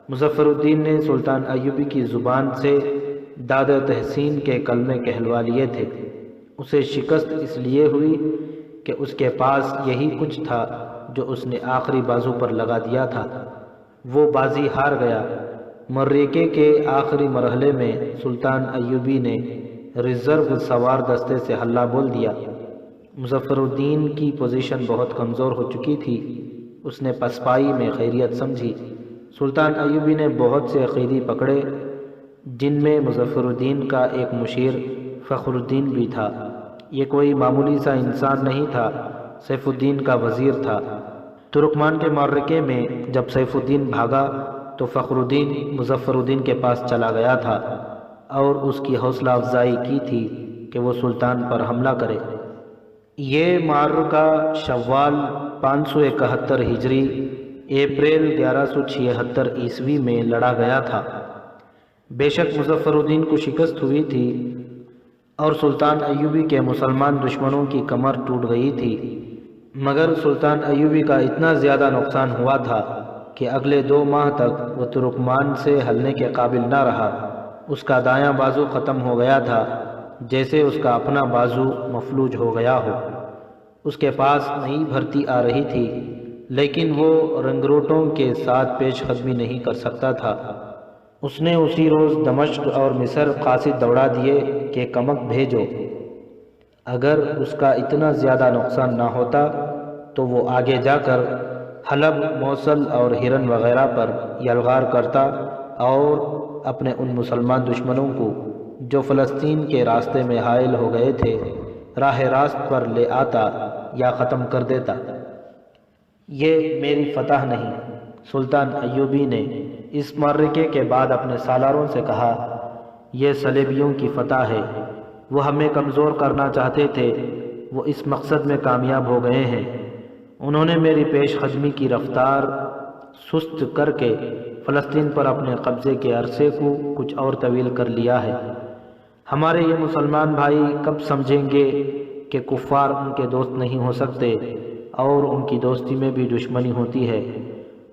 مظفر الدین نے سلطان ایوبی کی زبان سے داد تحسین کے کلمے کہلوا لیے تھے۔ اسے شکست اس لیے ہوئی کہ اس کے پاس یہی کچھ تھا جو اس نے آخری بازو پر لگا دیا تھا۔ وہ بازی ہار گیا۔ معرکے کے آخری مرحلے میں سلطان ایوبی نے ریزرو سوار دستے سے ہلہ بول دیا۔ مظفر الدین کی پوزیشن بہت کمزور ہو چکی تھی۔ اس نے پسپائی میں خیریت سمجھی۔ سلطان ایوبی نے بہت سے عقیدی پکڑے، جن میں مظفر الدین کا ایک مشیر فخر الدین بھی تھا۔ یہ کوئی معمولی سا انسان نہیں تھا، سیف الدین کا وزیر تھا۔ ترکمان کے معرکے میں جب سیف الدین بھاگا تو فخر الدین مظفر الدین کے پاس چلا گیا تھا اور اس کی حوصلہ افزائی کی تھی کہ وہ سلطان پر حملہ کرے۔ یہ معرکہ شوال 571 ہجری اپریل 1176 عیسوی میں لڑا گیا تھا۔ بے شک مظفر الدین کو شکست ہوئی تھی اور سلطان ایوبی کے مسلمان دشمنوں کی کمر ٹوٹ گئی تھی، مگر سلطان ایوبی کا اتنا زیادہ نقصان ہوا تھا کہ اگلے 2 ماہ تک وہ ترکمان سے ہلنے کے قابل نہ رہا۔ اس کا دایاں بازو ختم ہو گیا تھا، جیسے اس کا اپنا بازو مفلوج ہو گیا ہو۔ اس کے پاس نئی بھرتی آ رہی تھی، لیکن وہ رنگروٹوں کے ساتھ پیش قدمی نہیں کر سکتا تھا۔ اس نے اسی روز دمشق اور مصر قاصد دوڑا دیے کہ کمک بھیجو۔ اگر اس کا اتنا زیادہ نقصان نہ ہوتا تو وہ آگے جا کر حلب، موصل اور ہرن وغیرہ پر یلغار کرتا اور اپنے ان مسلمان دشمنوں کو جو فلسطین کے راستے میں حائل ہو گئے تھے راہ راست پر لے آتا یا ختم کر دیتا۔ یہ میری فتح نہیں، سلطان ایوبی نے اس معرکے کے بعد اپنے سالاروں سے کہا، یہ صلیبیوں کی فتح ہے۔ وہ ہمیں کمزور کرنا چاہتے تھے، وہ اس مقصد میں کامیاب ہو گئے ہیں۔ انہوں نے میری پیش قدمی کی رفتار سست کر کے فلسطین پر اپنے قبضے کے عرصے کو کچھ اور طویل کر لیا ہے۔ ہمارے یہ مسلمان بھائی کب سمجھیں گے کہ کفار ان کے دوست نہیں ہو سکتے؟ اور ان کی دوستی میں بھی دشمنی ہوتی ہے۔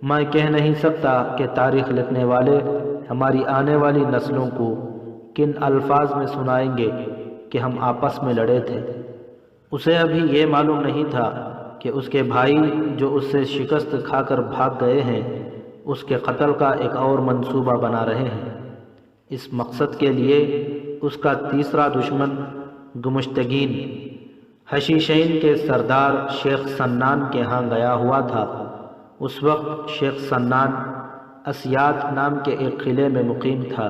میں کہہ نہیں سکتا کہ تاریخ لکھنے والے ہماری آنے والی نسلوں کو کن الفاظ میں سنائیں گے کہ ہم آپس میں لڑے تھے۔ اسے ابھی یہ معلوم نہیں تھا کہ اس کے بھائی جو اس سے شکست کھا کر بھاگ گئے ہیں اس کے قتل کا ایک اور منصوبہ بنا رہے ہیں۔ اس مقصد کے لیے اس کا تیسرا دشمن گمشتگین حشیشین کے سردار شیخ سنان کے ہاں گیا ہوا تھا۔ اس وقت شیخ سنان اسیات نام کے ایک قلعے میں مقیم تھا۔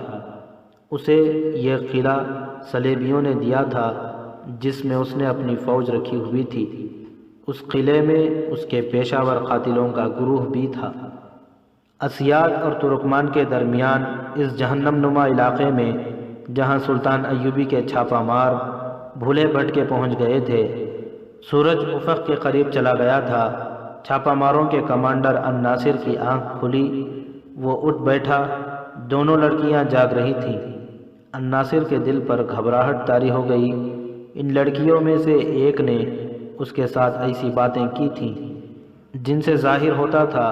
اسے یہ قلعہ صلیبیوں نے دیا تھا جس میں اس نے اپنی فوج رکھی ہوئی تھی۔ اس قلعے میں اس کے پیشہ ور قاتلوں کا گروہ بھی تھا۔ اسیات اور ترکمان کے درمیان اس جہنم نما علاقے میں جہاں سلطان ایوبی کے چھاپہ مار بھولے بھٹکے پہنچ گئے تھے، سورج افق کے قریب چلا گیا تھا۔ چھاپہ ماروں کے کمانڈر الناصر کی آنکھ کھلی، وہ اٹھ بیٹھا۔ دونوں لڑکیاں جاگ رہی تھیں۔ الناصر کے دل پر گھبراہٹ طاری ہو گئی۔ ان لڑکیوں میں سے ایک نے اس کے ساتھ ایسی باتیں کی تھیں جن سے ظاہر ہوتا تھا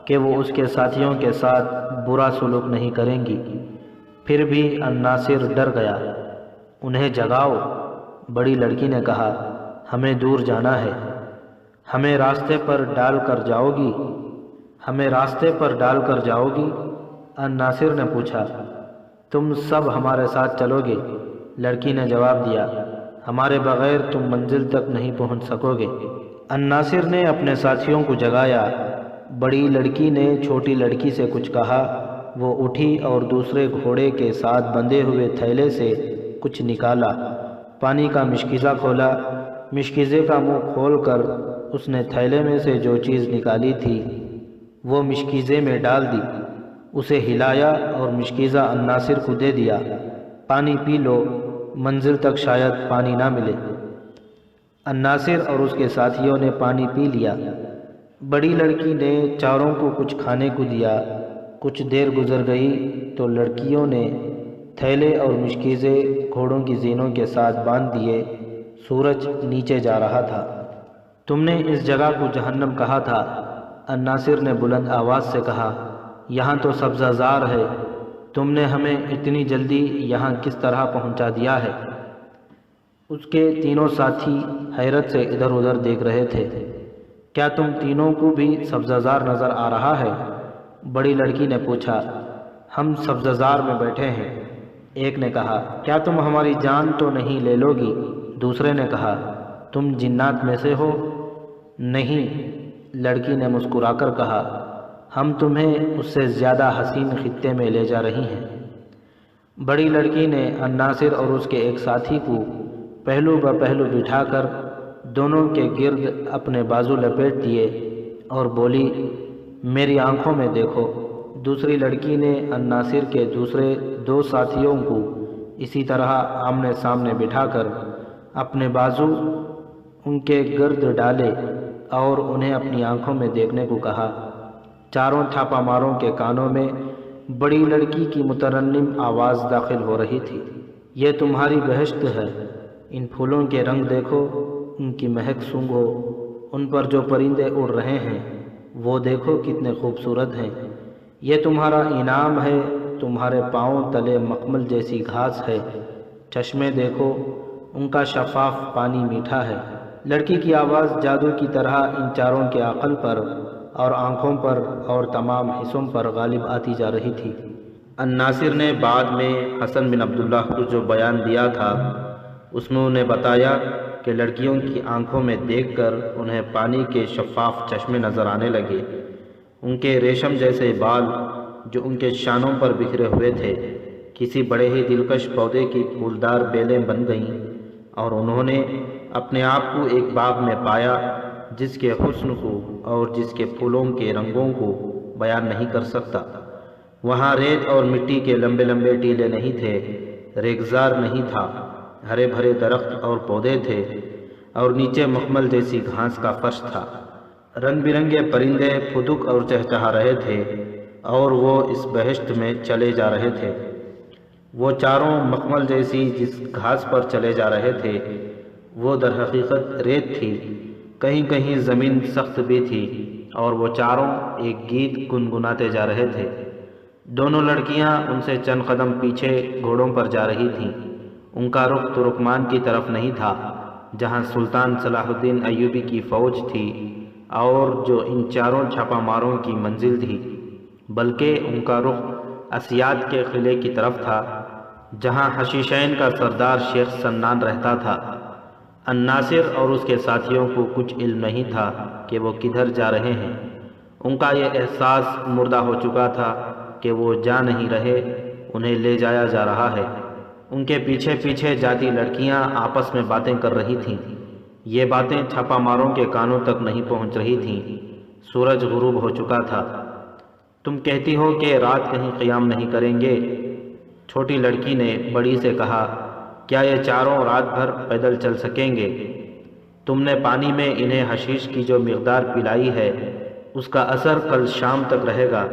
کہ وہ اس کے ساتھیوں کے ساتھ برا سلوک نہیں کریں گی۔ پھر بھی الناصر ڈر گیا۔ انہیں جگاؤ، بڑی لڑکی نے کہا، ہمیں دور جانا ہے۔ ہمیں راستے پر ڈال کر جاؤ گی؟ ہمیں راستے پر ڈال کر جاؤ گی؟ الناصر نے پوچھا۔ تم سب ہمارے ساتھ چلو گے؟ لڑکی نے جواب دیا، ہمارے بغیر تم منزل تک نہیں پہنچ سکو گے۔ الناصر نے اپنے ساتھیوں کو جگایا۔ بڑی لڑکی نے چھوٹی لڑکی سے کچھ کہا۔ وہ اٹھی اور دوسرے گھوڑے کے ساتھ بندھے ہوئے تھیلے سے کچھ نکالا۔ پانی کا مشکیزہ کھولا۔ مشکیزے کا منہ کھول کر اس نے تھیلے میں سے جو چیز نکالی تھی وہ مشکیزے میں ڈال دی۔ اسے ہلایا اور مشکیزہ الناصر کو دے دیا۔ پانی پی لو، منزل تک شاید پانی نہ ملے۔ الناصر اور اس کے ساتھیوں نے پانی پی لیا۔ بڑی لڑکی نے چاروں کو کچھ کھانے کو دیا۔ کچھ دیر گزر گئی تو لڑکیوں نے تھیلے اور مشکیزے گھوڑوں کی زینوں کے ساتھ باندھ دیے۔ سورج نیچے جا رہا تھا۔ تم نے اس جگہ کو جہنم کہا تھا، الناصر نے بلند آواز سے کہا۔ یہاں تو سبزہ زار ہے، تم نے ہمیں اتنی جلدی یہاں کس طرح پہنچا دیا ہے؟ اس کے تینوں ساتھی حیرت سے ادھر ادھر دیکھ رہے تھے۔ کیا تم تینوں کو بھی سبزہ زار نظر آ رہا ہے؟ بڑی لڑکی نے پوچھا۔ ہم سبزہ زار میں بیٹھے ہیں، ایک نے کہا۔ کیا تم ہماری جان تو نہیں لے لو گی؟ دوسرے نے کہا۔ تم جنات میں سے ہو؟ نہیں، لڑکی نے مسکرا کر کہا، ہم تمہیں اس سے زیادہ حسین خطے میں لے جا رہی ہیں۔ بڑی لڑکی نے الناصر اور اس کے ایک ساتھی کو پہلو بہ پہلو بٹھا کر دونوں کے گرد اپنے بازو لپیٹ دیے اور بولی، میری آنکھوں میں دیکھو۔ دوسری لڑکی نے الناصر کے دوسرے دو ساتھیوں کو اسی طرح آمنے سامنے بٹھا کر اپنے بازو ان کے گرد ڈالے اور انہیں اپنی آنکھوں میں دیکھنے کو کہا۔ چاروں چھاپہ ماروں کے کانوں میں بڑی لڑکی کی مترنم آواز داخل ہو رہی تھی۔ یہ تمہاری بہشت ہے، ان پھولوں کے رنگ دیکھو، ان کی مہک سونگھو، ان پر جو پرندے اڑ رہے ہیں وہ دیکھو کتنے خوبصورت ہیں۔ یہ تمہارا انعام ہے، تمہارے پاؤں تلے مخمل جیسی گھاس ہے۔ چشمے دیکھو، ان کا شفاف پانی میٹھا ہے۔ لڑکی کی آواز جادو کی طرح ان چاروں کے عقل پر اور آنکھوں پر اور تمام حصوں پر غالب آتی جا رہی تھی۔ الناصر نے بعد میں حسن بن عبداللہ کو جو بیان دیا تھا اس میں انہیں بتایا کہ لڑکیوں کی آنکھوں میں دیکھ کر انہیں پانی کے شفاف چشمے نظر آنے لگے۔ ان کے ریشم جیسے بال جو ان کے شانوں پر بکھرے ہوئے تھے کسی بڑے ہی دلکش پودے کی پھولدار بیلیں بن گئیں، اور انہوں نے اپنے آپ کو ایک باغ میں پایا جس کے حسن کو اور جس کے پھولوں کے رنگوں کو بیان نہیں کر سکتا۔ وہاں ریت اور مٹی کے لمبے لمبے ٹیلے نہیں تھے، ریگزار نہیں تھا، ہرے بھرے درخت اور پودے تھے اور نیچے مخمل جیسی گھاس کا فرش تھا۔ رنگ برنگے پرندے پھدک اور چہچہا رہے تھے اور وہ اس بہشت میں چلے جا رہے تھے۔ وہ چاروں مخمل جیسی جس گھاس پر چلے جا رہے تھے وہ در حقیقت ریت تھی کہیں کہیں زمین سخت بھی تھی اور وہ چاروں ایک گیت گنگناتے جا رہے تھے۔ دونوں لڑکیاں ان سے چند قدم پیچھے گھوڑوں پر جا رہی تھیں۔ ان کا رخ ترکمان کی طرف نہیں تھا جہاں سلطان صلاح الدین ایوبی کی فوج تھی اور جو ان چاروں چھاپا ماروں کی منزل تھی، بلکہ ان کا رخ اسیاد کے قلعے کی طرف تھا جہاں حشیشین کا سردار شیخ سنان رہتا تھا۔ الناصر اور اس کے ساتھیوں کو کچھ علم نہیں تھا کہ وہ کدھر جا رہے ہیں۔ ان کا یہ احساس مردہ ہو چکا تھا کہ وہ جا نہیں رہے، انہیں لے جایا جا رہا ہے۔ ان کے پیچھے پیچھے جاتی لڑکیاں آپس میں باتیں کر رہی تھیں۔ یہ باتیں چھاپا ماروں کے کانوں تک نہیں پہنچ رہی تھیں۔ سورج غروب ہو چکا تھا۔ تم کہتی ہو کہ رات کہیں قیام نہیں کریں گے؟ چھوٹی لڑکی نے بڑی سے کہا، کیا یہ چاروں رات بھر پیدل چل سکیں گے؟ تم نے پانی میں انہیں حشیش کی جو مقدار پلائی ہے اس کا اثر کل شام تک رہے گا۔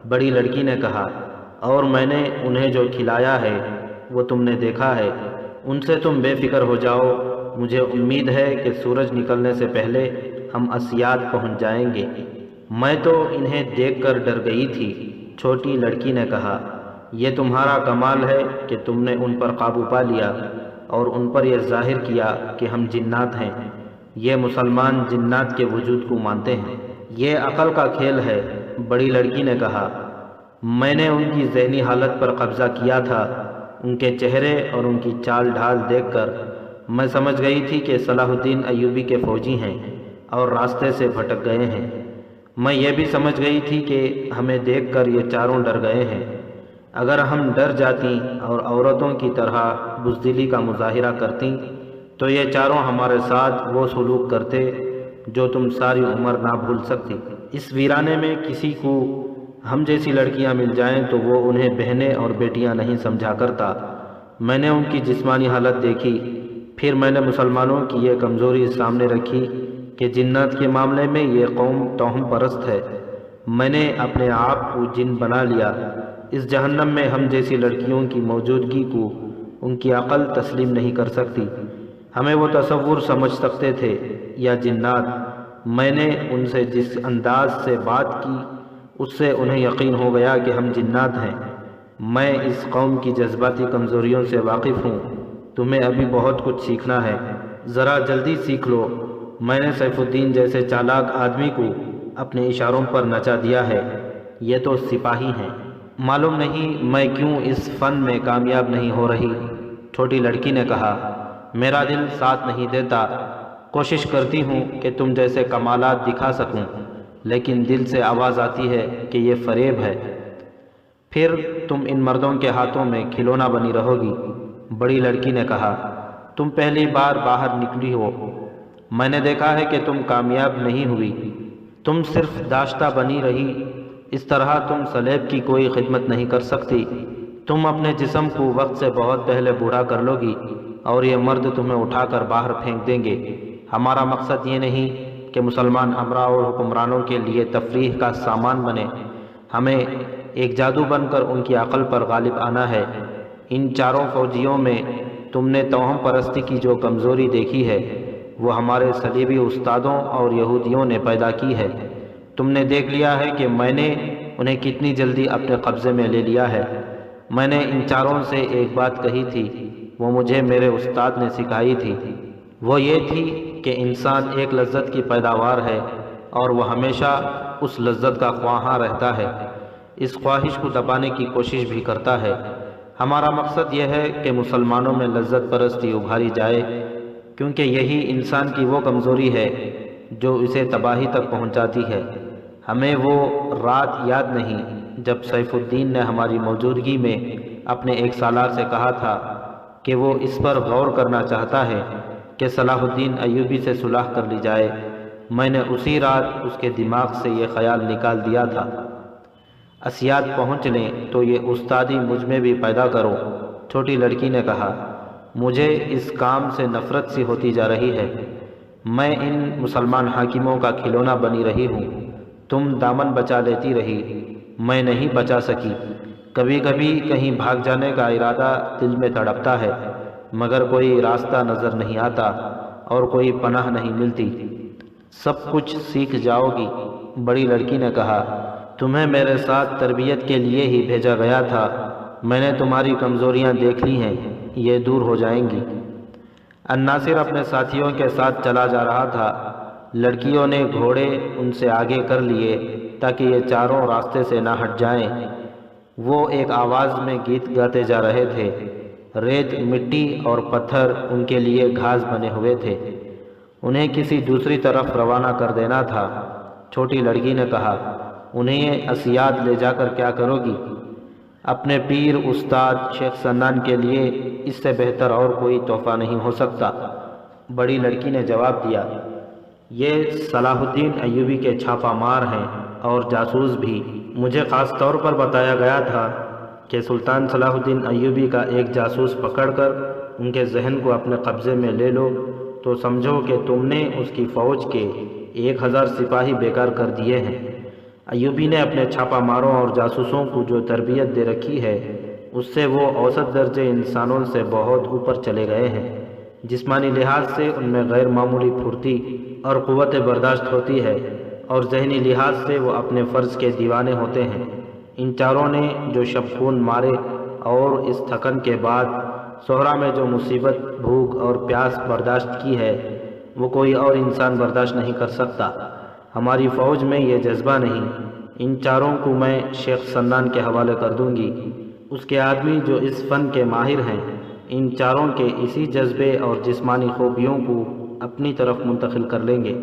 بڑی لڑکی نے کہا، اور میں نے انہیں جو کھلایا ہے وہ تم نے دیکھا ہے۔ ان سے تم بے فکر ہو جاؤ، مجھے امید ہے کہ سورج نکلنے سے پہلے ہم اسیاد پہنچ جائیں گے۔ میں تو انہیں دیکھ کر ڈر گئی تھی۔ چھوٹی لڑکی نے کہا، یہ تمہارا کمال ہے کہ تم نے ان پر قابو پا لیا اور ان پر یہ ظاہر کیا کہ ہم جنات ہیں۔ یہ مسلمان جنات کے وجود کو مانتے ہیں، یہ عقل کا کھیل ہے۔ بڑی لڑکی نے کہا، میں نے ان کی ذہنی حالت پر قبضہ کیا تھا۔ ان کے چہرے اور ان کی چال ڈھال دیکھ کر میں سمجھ گئی تھی کہ صلاح الدین ایوبی کے فوجی ہیں اور راستے سے بھٹک گئے ہیں۔ میں یہ بھی سمجھ گئی تھی کہ ہمیں دیکھ کر یہ چاروں ڈر گئے ہیں۔ اگر ہم ڈر جاتی اور عورتوں کی طرح بزدلی کا مظاہرہ کرتی تو یہ چاروں ہمارے ساتھ وہ سلوک کرتے جو تم ساری عمر نہ بھول سکتی۔ اس ویرانے میں کسی کو ہم جیسی لڑکیاں مل جائیں تو وہ انہیں بہنیں اور بیٹیاں نہیں سمجھا کرتا۔ میں نے ان کی جسمانی حالت دیکھی، پھر میں نے مسلمانوں کی یہ کمزوری سامنے رکھی کہ جنات کے معاملے میں یہ قوم توہم پرست ہے۔ میں نے اپنے آپ کو جن بنا لیا۔ اس جہنم میں ہم جیسی لڑکیوں کی موجودگی کو ان کی عقل تسلیم نہیں کر سکتی۔ ہمیں وہ تصور سمجھ سکتے تھے یا جنات۔ میں نے ان سے جس انداز سے بات کی اس سے انہیں یقین ہو گیا کہ ہم جنات ہیں۔ میں اس قوم کی جذباتی کمزوریوں سے واقف ہوں۔ تمہیں ابھی بہت کچھ سیکھنا ہے، ذرا جلدی سیکھ لو۔ میں نے سیف الدین جیسے چالاک آدمی کو اپنے اشاروں پر نچا دیا ہے۔ یہ تو سپاہی ہیں، معلوم نہیں میں کیوں اس فن میں کامیاب نہیں ہو رہی۔ چھوٹی لڑکی نے کہا، میرا دل ساتھ نہیں دیتا۔ کوشش کرتی ہوں کہ تم جیسے کمالات دکھا سکوں، لیکن دل سے آواز آتی ہے کہ یہ فریب ہے۔ پھر تم ان مردوں کے ہاتھوں میں کھلونا بنی رہو گی۔ بڑی لڑکی نے کہا، تم پہلی بار باہر نکلی ہو، میں نے دیکھا ہے کہ تم کامیاب نہیں ہوئی، تم صرف داشتہ بنی رہی۔ اس طرح تم سلیب کی کوئی خدمت نہیں کر سکتی۔ تم اپنے جسم کو وقت سے بہت پہلے بوڑھا کر لو گی اور یہ مرد تمہیں اٹھا کر باہر پھینک دیں گے۔ ہمارا مقصد یہ نہیں کہ مسلمان امراء اور حکمرانوں کے لیے تفریح کا سامان بنے، ہمیں ایک جادو بن کر ان کی عقل پر غالب آنا ہے۔ ان چاروں فوجیوں میں تم نے توہم پرستی کی جو کمزوری دیکھی ہے وہ ہمارے صلیبی استادوں اور یہودیوں نے پیدا کی ہے۔ تم نے دیکھ لیا ہے کہ میں نے انہیں کتنی جلدی اپنے قبضے میں لے لیا ہے۔ میں نے ان چاروں سے ایک بات کہی تھی، وہ مجھے میرے استاد نے سکھائی تھی۔ وہ یہ تھی کہ انسان ایک لذت کی پیداوار ہے اور وہ ہمیشہ اس لذت کا خواہاں رہتا ہے، اس خواہش کو دبانے کی کوشش بھی کرتا ہے۔ ہمارا مقصد یہ ہے کہ مسلمانوں میں لذت پرستی ابھاری جائے، کیونکہ یہی انسان کی وہ کمزوری ہے جو اسے تباہی تک پہنچاتی ہے۔ ہمیں وہ رات یاد نہیں جب سیف الدین نے ہماری موجودگی میں اپنے ایک سالار سے کہا تھا کہ وہ اس پر غور کرنا چاہتا ہے کہ صلاح الدین ایوبی سے صلح کر لی جائے۔ میں نے اسی رات اس کے دماغ سے یہ خیال نکال دیا تھا۔ اسیاد پہنچ لیں تو یہ استادی مجھ میں بھی پیدا کرو۔ چھوٹی لڑکی نے کہا، مجھے اس کام سے نفرت سی ہوتی جا رہی ہے۔ میں ان مسلمان حاکموں کا کھلونا بنی رہی ہوں۔ تم دامن بچا لیتی رہی، میں نہیں بچا سکی۔ کبھی کبھی کہیں بھاگ جانے کا ارادہ دل میں تڑپتا ہے، مگر کوئی راستہ نظر نہیں آتا اور کوئی پناہ نہیں ملتی۔ سب کچھ سیکھ جاؤ گی۔ بڑی لڑکی نے کہا، تمہیں میرے ساتھ تربیت کے لیے ہی بھیجا گیا تھا، میں نے تمہاری کمزوریاں دیکھ لی ہیں، یہ دور ہو جائیں گی۔ الناصر اپنے ساتھیوں کے ساتھ چلا جا رہا تھا۔ لڑکیوں نے گھوڑے ان سے آگے کر لیے تاکہ یہ چاروں راستے سے نہ ہٹ جائیں۔ وہ ایک آواز میں گیت گاتے جا رہے تھے۔ ریت، مٹی اور پتھر ان کے لیے گھاس بنے ہوئے تھے، انہیں کسی دوسری طرف روانہ کر دینا تھا۔ چھوٹی لڑکی نے کہا، انہیں اسیاد لے جا کر کیا کرو گی؟ اپنے پیر استاد شیخ سنان کے لیے اس سے بہتر اور کوئی تحفہ نہیں ہو سکتا۔ بڑی لڑکی نے جواب دیا، یہ صلاح الدین ایوبی کے چھاپہ مار ہیں اور جاسوس بھی۔ مجھے خاص طور پر بتایا گیا تھا کہ سلطان صلاح الدین ایوبی کا ایک جاسوس پکڑ کر ان کے ذہن کو اپنے قبضے میں لے لو تو سمجھو کہ تم نے اس کی فوج کے 1000 سپاہی بیکار کر دیے ہیں۔ ایوبی نے اپنے چھاپہ ماروں اور جاسوسوں کو جو تربیت دے رکھی ہے اس سے وہ اوسط درجے انسانوں سے بہت اوپر چلے گئے ہیں۔ جسمانی لحاظ سے ان میں غیر معمولی پھرتی اور قوت برداشت ہوتی ہے، اور ذہنی لحاظ سے وہ اپنے فرض کے دیوانے ہوتے ہیں۔ ان چاروں نے جو شب خون مارے اور اس تھکن کے بعد صحرا میں جو مصیبت، بھوک اور پیاس برداشت کی ہے وہ کوئی اور انسان برداشت نہیں کر سکتا۔ ہماری فوج میں یہ جذبہ نہیں۔ ان چاروں کو میں شیخ سنان کے حوالے کر دوں گی، اس کے آدمی جو اس فن کے ماہر ہیں۔ ان چاروں کے اسی جذبے اور جسمانی خوبیوں کو اپنی طرف منتقل کر لیں گے۔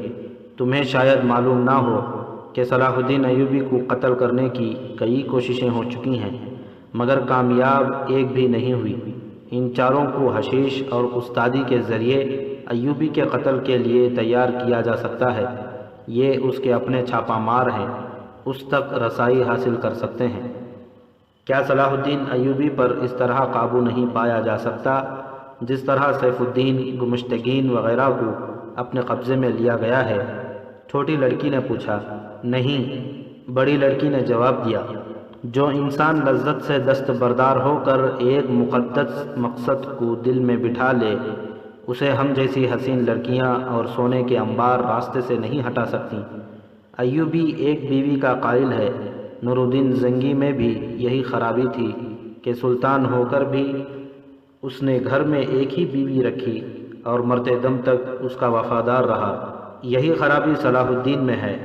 تمہیں شاید معلوم نہ ہو کہ صلاح الدین ایوبی کو قتل کرنے کی کئی کوششیں ہو چکی ہیں مگر کامیاب ایک بھی نہیں ہوئی۔ ان چاروں کو حشیش اور استادی کے ذریعے ایوبی کے قتل کے لیے تیار کیا جا سکتا ہے۔ یہ اس کے اپنے چھاپہ مار ہیں، اس تک رسائی حاصل کر سکتے ہیں۔ کیا صلاح الدین ایوبی پر اس طرح قابو نہیں پایا جا سکتا جس طرح سیف الدین، گمشتگین وغیرہ کو اپنے قبضے میں لیا گیا ہے؟ چھوٹی لڑکی نے پوچھا۔ نہیں، بڑی لڑکی نے جواب دیا، جو انسان لذت سے دستبردار ہو کر ایک مقدس مقصد کو دل میں بٹھا لے اسے ہم جیسی حسین لڑکیاں اور سونے کے انبار راستے سے نہیں ہٹا سکتی۔ ایوبی ایک بیوی کا قائل ہے۔ نور الدین زنگی میں بھی یہی خرابی تھی کہ سلطان ہو کر بھی اس نے گھر میں ایک ہی بیوی رکھی اور مرتے دم تک اس کا وفادار رہا۔ یہی خرابی صلاح الدین میں ہے۔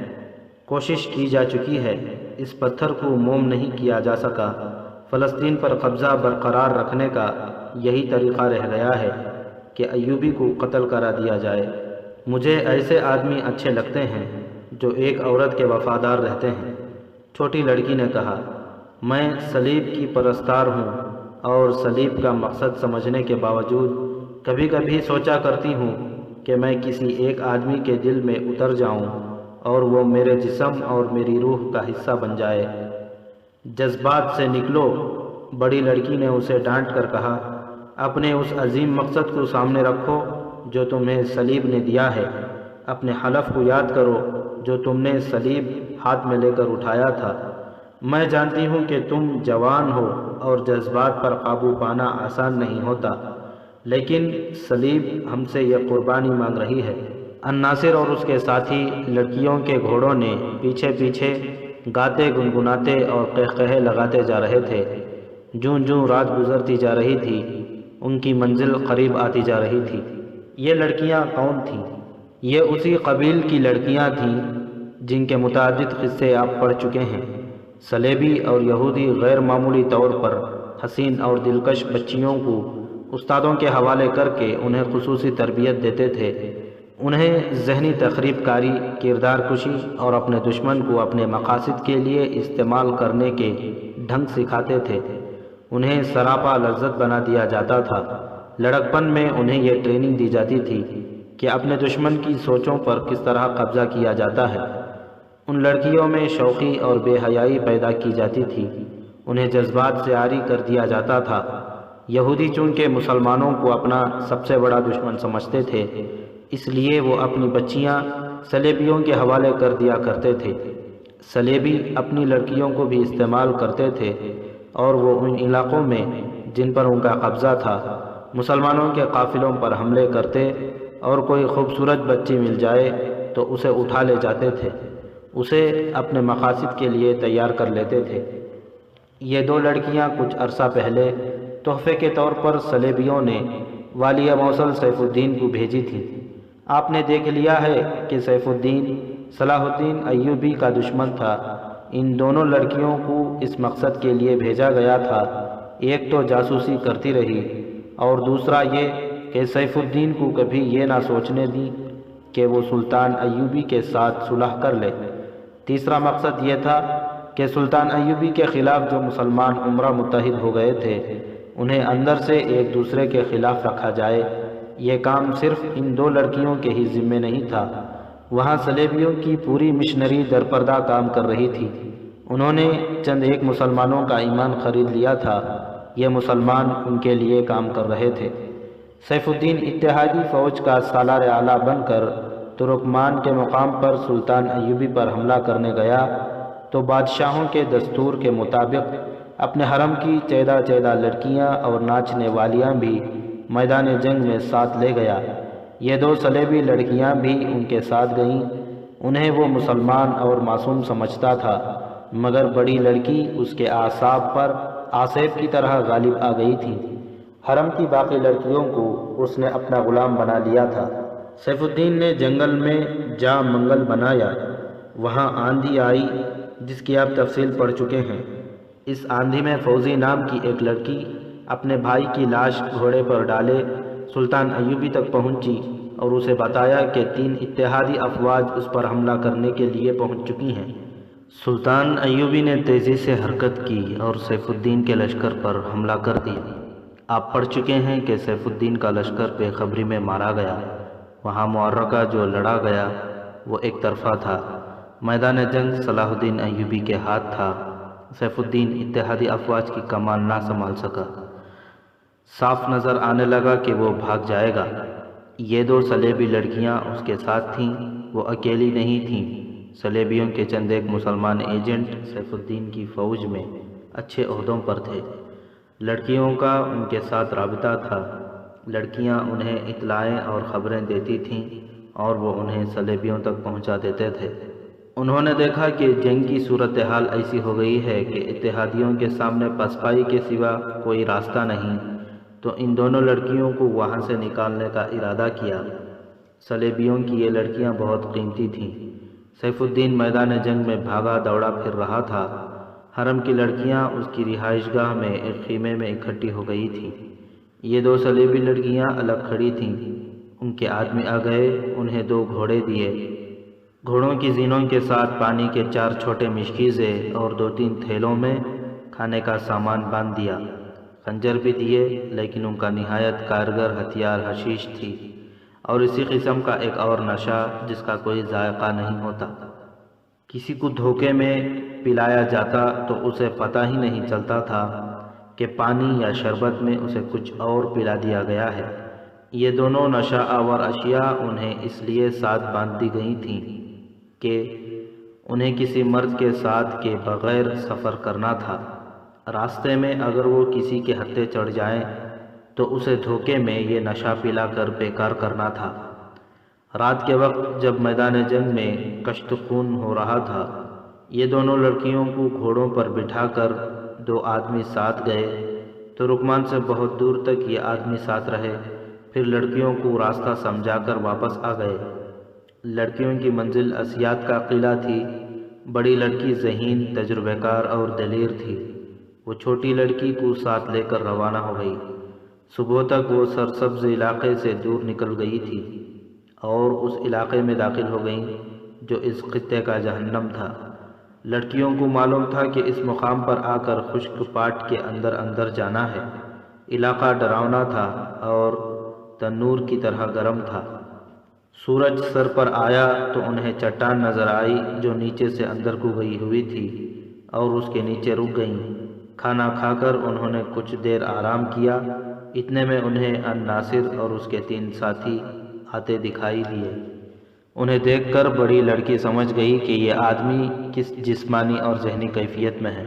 کوشش کی جا چکی ہے، اس پتھر کو موم نہیں کیا جا سکا۔ فلسطین پر قبضہ برقرار رکھنے کا یہی طریقہ رہ گیا ہے کہ ایوبی کو قتل کرا دیا جائے۔ مجھے ایسے آدمی اچھے لگتے ہیں جو ایک عورت کے وفادار رہتے ہیں۔ چھوٹی لڑکی نے کہا، میں صلیب کی پرستار ہوں اور صلیب کا مقصد سمجھنے کے باوجود کبھی کبھی سوچا کرتی ہوں کہ میں کسی ایک آدمی کے دل میں اتر جاؤں اور وہ میرے جسم اور میری روح کا حصہ بن جائے۔ جذبات سے نکلو، بڑی لڑکی نے اسے ڈانٹ کر کہا، اپنے اس عظیم مقصد کو سامنے رکھو جو تمہیں صلیب نے دیا ہے۔ اپنے حلف کو یاد کرو جو تم نے صلیب ہاتھ میں لے کر اٹھایا تھا۔ میں جانتی ہوں کہ تم جوان ہو اور جذبات پر قابو پانا آسان نہیں ہوتا، لیکن صلیب ہم سے یہ قربانی مانگ رہی ہے۔ الناصر اور اس کے ساتھی لڑکیوں کے گھوڑوں نے پیچھے پیچھے گاتے گنگناتے اور قہقہے لگاتے جا رہے تھے۔ جوں جوں رات گزرتی جا رہی تھی ان کی منزل قریب آتی جا رہی تھی۔ یہ لڑکیاں کون تھیں؟ یہ اسی قبیل کی لڑکیاں تھیں جن کے متعدد قصے آپ پڑھ چکے ہیں۔ صلیبی اور یہودی غیر معمولی طور پر حسین اور دلکش بچیوں کو استادوں کے حوالے کر کے انہیں خصوصی تربیت دیتے تھے، انہیں ذہنی تخریب کاری، کردار کشی اور اپنے دشمن کو اپنے مقاصد کے لیے استعمال کرنے کے ڈھنگ سکھاتے تھے، انہیں سراپا لذت بنا دیا جاتا تھا۔ لڑکپن میں انہیں یہ ٹریننگ دی جاتی تھی کہ اپنے دشمن کی سوچوں پر کس طرح قبضہ کیا جاتا ہے۔ ان لڑکیوں میں شوخی اور بے حیائی پیدا کی جاتی تھی، انہیں جذبات سے عاری کر دیا جاتا تھا۔ یہودی چونکہ مسلمانوں کو اپنا سب سے بڑا دشمن سمجھتے تھے، اس لیے وہ اپنی بچیاں صلیبیوں کے حوالے کر دیا کرتے تھے۔ صلیبی اپنی لڑکیوں کو بھی استعمال کرتے تھے اور وہ ان علاقوں میں جن پر ان کا قبضہ تھا مسلمانوں کے قافلوں پر حملے کرتے اور کوئی خوبصورت بچی مل جائے تو اسے اٹھا لے جاتے تھے، اسے اپنے مقاصد کے لیے تیار کر لیتے تھے۔ یہ دو لڑکیاں کچھ عرصہ پہلے تحفے کے طور پر صلیبیوں نے والی موصل سیف الدین کو بھیجی تھی۔ آپ نے دیکھ لیا ہے کہ سیف الدین صلاح الدین ایوبی کا دشمن تھا۔ ان دونوں لڑکیوں کو اس مقصد کے لیے بھیجا گیا تھا، ایک تو جاسوسی کرتی رہی اور دوسرا یہ کہ سیف الدین کو کبھی یہ نہ سوچنے دی کہ وہ سلطان ایوبی کے ساتھ صلح کر لے۔ تیسرا مقصد یہ تھا کہ سلطان ایوبی کے خلاف جو مسلمان امرا متحد ہو گئے تھے انہیں اندر سے ایک دوسرے کے خلاف رکھا جائے۔ یہ کام صرف ان دو لڑکیوں کے ہی ذمے نہیں تھا، وہاں صلیبیوں کی پوری مشنری درپردہ کام کر رہی تھی۔ انہوں نے چند ایک مسلمانوں کا ایمان خرید لیا تھا، یہ مسلمان ان کے لیے کام کر رہے تھے۔ سیف الدین اتحادی فوج کا سالار اعلیٰ بن کر ترکمان کے مقام پر سلطان ایوبی پر حملہ کرنے گیا تو بادشاہوں کے دستور کے مطابق اپنے حرم کی چیدہ لڑکیاں اور ناچنے والیاں بھی میدان جنگ میں ساتھ لے گیا۔ یہ دو صلیبی لڑکیاں بھی ان کے ساتھ گئیں۔ انہیں وہ مسلمان اور معصوم سمجھتا تھا، مگر بڑی لڑکی اس کے اعصاب پر آسیب کی طرح غالب آ گئی تھی۔ حرم کی باقی لڑکیوں کو اس نے اپنا غلام بنا لیا تھا۔ سیف الدین نے جنگل میں جا منگل بنایا، وہاں آندھی آئی جس کی آپ تفصیل پڑھ چکے ہیں۔ اس آندھی میں فوزی نام کی ایک لڑکی اپنے بھائی کی لاش گھوڑے پر ڈالے سلطان ایوبی تک پہنچی اور اسے بتایا کہ 3 اتحادی افواج اس پر حملہ کرنے کے لیے پہنچ چکی ہیں۔ سلطان ایوبی نے تیزی سے حرکت کی اور سیف الدین کے لشکر پر حملہ کر دیا۔ آپ پڑھ چکے ہیں کہ سیف الدین کا لشکر بے خبری میں مارا گیا۔ وہاں معرکہ جو لڑا گیا وہ ایک طرفہ تھا۔ میدان جنگ صلاح الدین ایوبی کے ہاتھ تھا۔ سیف الدین اتحادی افواج کی کمان نہ سنبھال سکا۔ صاف نظر آنے لگا کہ وہ بھاگ جائے گا۔ یہ دو صلیبی لڑکیاں اس کے ساتھ تھیں، وہ اکیلی نہیں تھیں۔ صلیبیوں کے چند ایک مسلمان ایجنٹ سیف الدین کی فوج میں اچھے عہدوں پر تھے۔ لڑکیوں کا ان کے ساتھ رابطہ تھا۔ لڑکیاں انہیں اطلاعیں اور خبریں دیتی تھیں اور وہ انہیں صلیبیوں تک پہنچا دیتے تھے۔ انہوں نے دیکھا کہ جنگ کی صورتحال ایسی ہو گئی ہے کہ اتحادیوں کے سامنے پسپائی کے سوا کوئی راستہ نہیں، تو ان دونوں لڑکیوں کو وہاں سے نکالنے کا ارادہ کیا۔ صلیبیوں کی یہ لڑکیاں بہت قیمتی تھیں۔ سیف الدین میدان جنگ میں بھاگا دوڑا پھر رہا تھا۔ حرم کی لڑکیاں اس کی رہائش گاہ میں ایک خیمے میں اکٹھی ہو گئی تھیں۔ یہ دو صلیبی لڑکیاں الگ کھڑی تھیں۔ ان کے آدمی آ گئے، انہیں 2 گھوڑے دیے۔ گھوڑوں کی زینوں کے ساتھ پانی کے 4 چھوٹے مشکیزے اور 2-3 تھیلوں میں کھانے کا سامان باندھ دیا۔ خنجر بھی دیے، لیکن ان کا نہایت کارگر ہتھیار حشیش تھی اور اسی قسم کا ایک اور نشہ جس کا کوئی ذائقہ نہیں ہوتا۔ کسی کو دھوکے میں پلایا جاتا تو اسے پتہ ہی نہیں چلتا تھا کہ پانی یا شربت میں اسے کچھ اور پلا دیا گیا ہے۔ یہ دونوں نشہ آور اشیاء انہیں اس لیے ساتھ باندھ دی گئی تھیں کہ انہیں کسی مرد کے ساتھ کے بغیر سفر کرنا تھا۔ راستے میں اگر وہ کسی کے ہتھے چڑھ جائیں تو اسے دھوکے میں یہ نشہ پلا کر بیکار کرنا تھا۔ رات کے وقت جب میدان جنگ میں کشت خون ہو رہا تھا، یہ دونوں لڑکیوں کو گھوڑوں پر بٹھا کر 2 آدمی ساتھ گئے۔ ترکمان سے بہت دور تک یہ آدمی ساتھ رہے، پھر لڑکیوں کو راستہ سمجھا کر واپس آ گئے۔ لڑکیوں کی منزل اسیات کا قلعہ تھی۔ بڑی لڑکی ذہین، تجربہ کار اور دلیر تھی۔ وہ چھوٹی لڑکی کو ساتھ لے کر روانہ ہو گئی۔ صبح تک وہ سرسبز علاقے سے دور نکل گئی تھی اور اس علاقے میں داخل ہو گئیں جو اس خطے کا جہنم تھا۔ لڑکیوں کو معلوم تھا کہ اس مقام پر آ کر خشک پاٹ کے اندر جانا ہے۔ علاقہ ڈراؤنا تھا اور تنور کی طرح گرم تھا۔ سورج سر پر آیا تو انہیں چٹان نظر آئی جو نیچے سے اندر کو گئی ہوئی تھی اور اس کے نیچے رک گئیں۔ کھانا کھا کر انہوں نے کچھ دیر آرام کیا۔ اتنے میں انہیں الناصر اور اس کے 3 ساتھی آتے دکھائی دیے۔ انہیں دیکھ کر بڑی لڑکی سمجھ گئی کہ یہ آدمی کس جسمانی اور ذہنی کیفیت میں ہے۔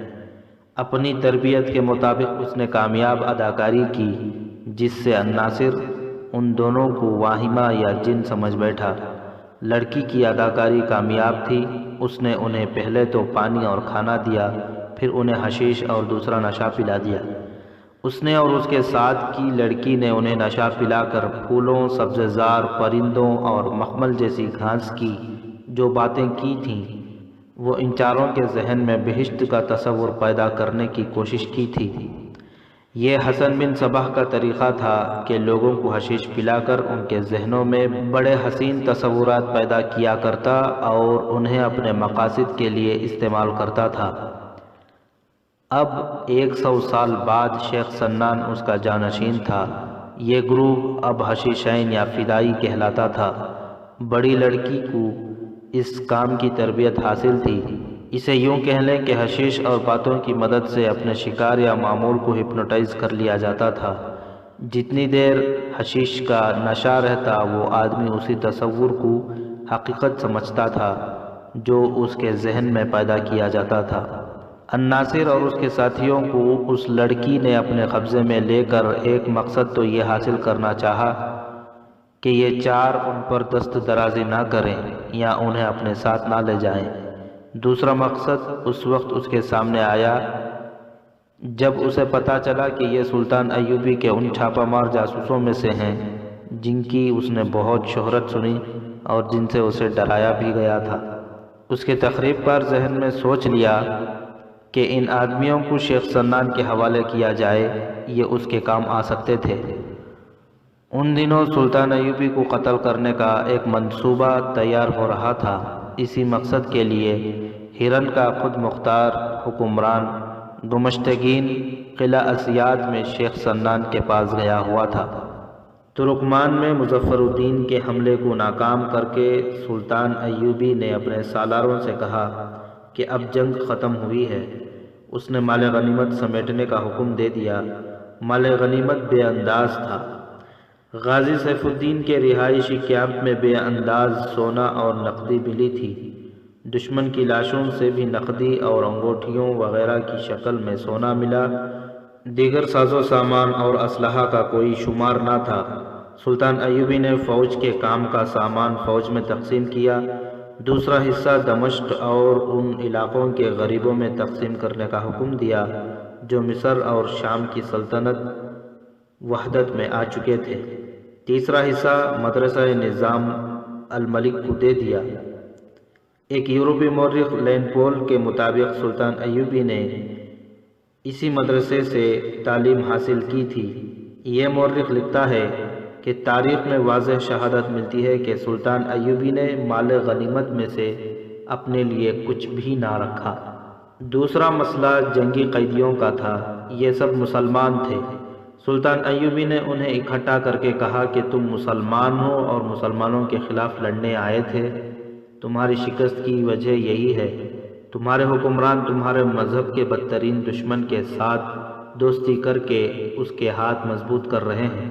اپنی تربیت کے مطابق اس نے کامیاب اداکاری کی جس سے الناصر ان دونوں کو واہمہ یا جن سمجھ بیٹھا، لڑکی کی اداکاری کامیاب تھی۔ اس نے انہیں پہلے تو پانی اور کھانا دیا، پھر انہیں حشیش اور دوسرا نشہ پلا دیا۔ اس نے اور اس کے ساتھ کی لڑکی نے انہیں نشہ پلا کر پھولوں، سبزہ زار، پرندوں اور مخمل جیسی گھاس کی جو باتیں کی تھیں، وہ ان چاروں کے ذہن میں بہشت کا تصور پیدا کرنے کی کوشش کی تھی۔ یہ حسن بن صباح کا طریقہ تھا کہ لوگوں کو حشیش پلا کر ان کے ذہنوں میں بڑے حسین تصورات پیدا کیا کرتا اور انہیں اپنے مقاصد کے لیے استعمال کرتا تھا۔ اب 100 سال بعد شیخ سنان اس کا جانشین تھا۔ یہ گروہ اب حشیشین یا فدائی کہلاتا تھا۔ بڑی لڑکی کو اس کام کی تربیت حاصل تھی۔ اسے یوں کہہ لیں کہ حشیش اور باتوں کی مدد سے اپنے شکار یا معمول کو ہپنوٹائز کر لیا جاتا تھا۔ جتنی دیر حشیش کا نشہ رہتا وہ آدمی اسی تصور کو حقیقت سمجھتا تھا جو اس کے ذہن میں پیدا کیا جاتا تھا۔ الناصر اور اس کے ساتھیوں کو اس لڑکی نے اپنے قبضے میں لے کر ایک مقصد تو یہ حاصل کرنا چاہا کہ یہ چار ان پر دست درازی نہ کریں یا انہیں اپنے ساتھ نہ لے جائیں۔ دوسرا مقصد اس وقت اس کے سامنے آیا جب اسے پتہ چلا کہ یہ سلطان ایوبی کے ان چھاپہ مار جاسوسوں میں سے ہیں جن کی اس نے بہت شہرت سنی اور جن سے اسے ڈرایا بھی گیا تھا۔ اس کے تخریب کار ذہن میں سوچ لیا کہ ان آدمیوں کو شیخ سنان کے حوالے کیا جائے، یہ اس کے کام آ سکتے تھے۔ ان دنوں سلطان ایوبی کو قتل کرنے کا ایک منصوبہ تیار ہو رہا تھا۔ اسی مقصد کے لیے ہرن کا خود مختار حکمران دمشقین قلعہ اسیاد میں شیخ سنان کے پاس گیا ہوا تھا۔ ترکمان میں مظفر الدین کے حملے کو ناکام کر کے سلطان ایوبی نے اپنے سالاروں سے کہا کہ اب جنگ ختم ہوئی ہے۔ اس نے مال غنیمت سمیٹنے کا حکم دے دیا۔ مال غنیمت بے انداز تھا۔ غازی سیف الدین کے رہائشی کیمپ میں بے انداز سونا اور نقدی ملی تھی۔ دشمن کی لاشوں سے بھی نقدی اور انگوٹھیوں وغیرہ کی شکل میں سونا ملا۔ دیگر ساز و سامان اور اسلحہ کا کوئی شمار نہ تھا۔ سلطان ایوبی نے فوج کے کام کا سامان فوج میں تقسیم کیا، دوسرا حصہ دمشق اور ان علاقوں کے غریبوں میں تقسیم کرنے کا حکم دیا جو مصر اور شام کی سلطنت وحدت میں آ چکے تھے، تیسرا حصہ مدرسہ نظام الملک کو دے دیا۔ ایک یورپی مورخ لین پول کے مطابق سلطان ایوبی نے اسی مدرسے سے تعلیم حاصل کی تھی۔ یہ مورخ لکھتا ہے کہ تاریخ میں واضح شہادت ملتی ہے کہ سلطان ایوبی نے مال غنیمت میں سے اپنے لیے کچھ بھی نہ رکھا۔ دوسرا مسئلہ جنگی قیدیوں کا تھا۔ یہ سب مسلمان تھے۔ سلطان ایوبی نے انہیں اکٹھا کر کے کہا کہ تم مسلمان ہو اور مسلمانوں کے خلاف لڑنے آئے تھے۔ تمہاری شکست کی وجہ یہی ہے، تمہارے حکمران تمہارے مذہب کے بدترین دشمن کے ساتھ دوستی کر کے اس کے ہاتھ مضبوط کر رہے ہیں۔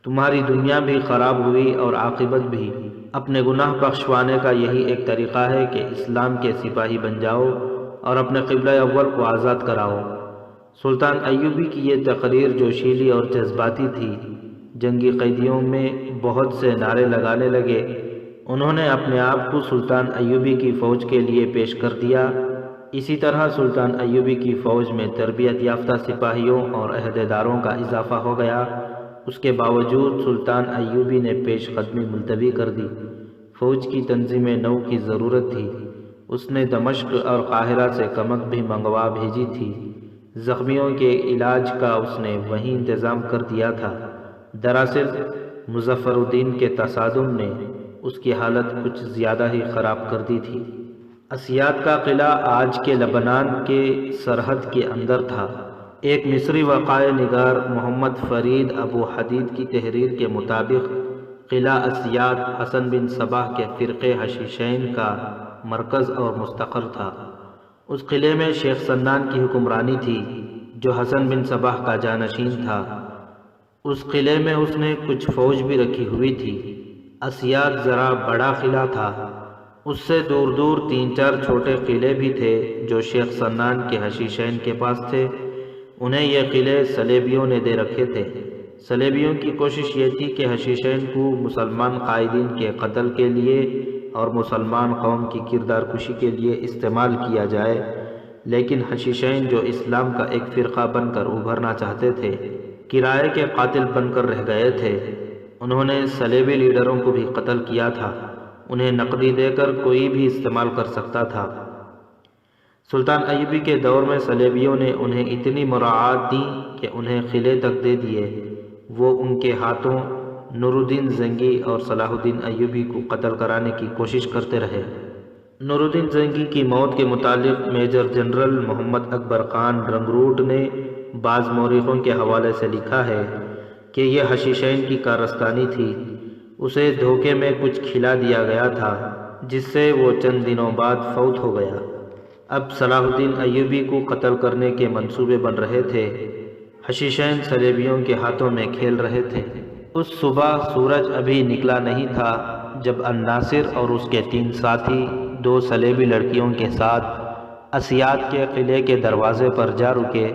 تمہاری دنیا بھی خراب ہوئی اور عاقبت بھی۔ اپنے گناہ بخشوانے کا یہی ایک طریقہ ہے کہ اسلام کے سپاہی بن جاؤ اور اپنے قبلہ اول کو آزاد کراؤ۔ سلطان ایوبی کی یہ تقریر جوشیلی اور جذباتی تھی۔ جنگی قیدیوں میں بہت سے نعرے لگانے لگے۔ انہوں نے اپنے آپ کو سلطان ایوبی کی فوج کے لیے پیش کر دیا۔ اسی طرح سلطان ایوبی کی فوج میں تربیت یافتہ سپاہیوں اور عہدیداروں کا اضافہ ہو گیا۔ اس کے باوجود سلطان ایوبی نے پیش قدمی ملتوی کر دی۔ فوج کی تنظیم نو کی ضرورت تھی۔ اس نے دمشق اور قاہرہ سے کمک بھی منگوا بھیجی تھی۔ زخمیوں کے علاج کا اس نے وہیں انتظام کر دیا تھا۔ دراصل مظفر الدین کے تصادم نے اس کی حالت کچھ زیادہ ہی خراب کر دی تھی۔ اسیاد کا قلعہ آج کے لبنان کے سرحد کے اندر تھا۔ ایک مصری وقائع نگار محمد فرید ابو حدید کی تحریر کے مطابق قلعہ اسیاد حسن بن صباح کے فرقے حشیشین کا مرکز اور مستقر تھا۔ اس قلعے میں شیخ سنان کی حکمرانی تھی جو حسن بن صباح کا جانشین تھا۔ اس قلعے میں اس نے کچھ فوج بھی رکھی ہوئی تھی۔ اسیاد ذرا بڑا قلعہ تھا۔ اس سے دور دور 3-4 چھوٹے قلعے بھی تھے جو شیخ سنان کے حشیشین کے پاس تھے۔ انہیں یہ قلعے صلیبیوں نے دے رکھے تھے۔ صلیبیوں کی کوشش یہ تھی کہ حشیشین کو مسلمان قائدین کے قتل کے لیے اور مسلمان قوم کی کردار کشی کے لیے استعمال کیا جائے، لیکن حشیشین جو اسلام کا ایک فرقہ بن کر ابھرنا چاہتے تھے، کرائے کے قاتل بن کر رہ گئے تھے۔ انہوں نے صلیبی لیڈروں کو بھی قتل کیا تھا، انہیں نقدی دے کر کوئی بھی استعمال کر سکتا تھا۔ سلطان ایوبی کے دور میں صلیبیوں نے انہیں اتنی مراعات دی کہ انہیں قلعے تک دے دیے۔ وہ ان کے ہاتھوں نور الدین زنگی اور صلاح الدین ایوبی کو قتل کرانے کی کوشش کرتے رہے۔ نور الدین زنگی کی موت کے متعلق میجر جنرل محمد اکبر خان رنگروٹ نے بعض مورخوں کے حوالے سے لکھا ہے کہ یہ حشیشین کی کارستانی تھی، اسے دھوکے میں کچھ کھلا دیا گیا تھا جس سے وہ چند دنوں بعد فوت ہو گیا۔ اب صلاح الدین ایوبی کو قتل کرنے کے منصوبے بن رہے تھے، حشیشین صلیبیوں کے ہاتھوں میں کھیل رہے تھے۔ اس صبح سورج ابھی نکلا نہیں تھا جب الناصر اور اس کے 3 ساتھی 2 صلیبی لڑکیوں کے ساتھ اسیاد کے قلعے کے دروازے پر جا رکے۔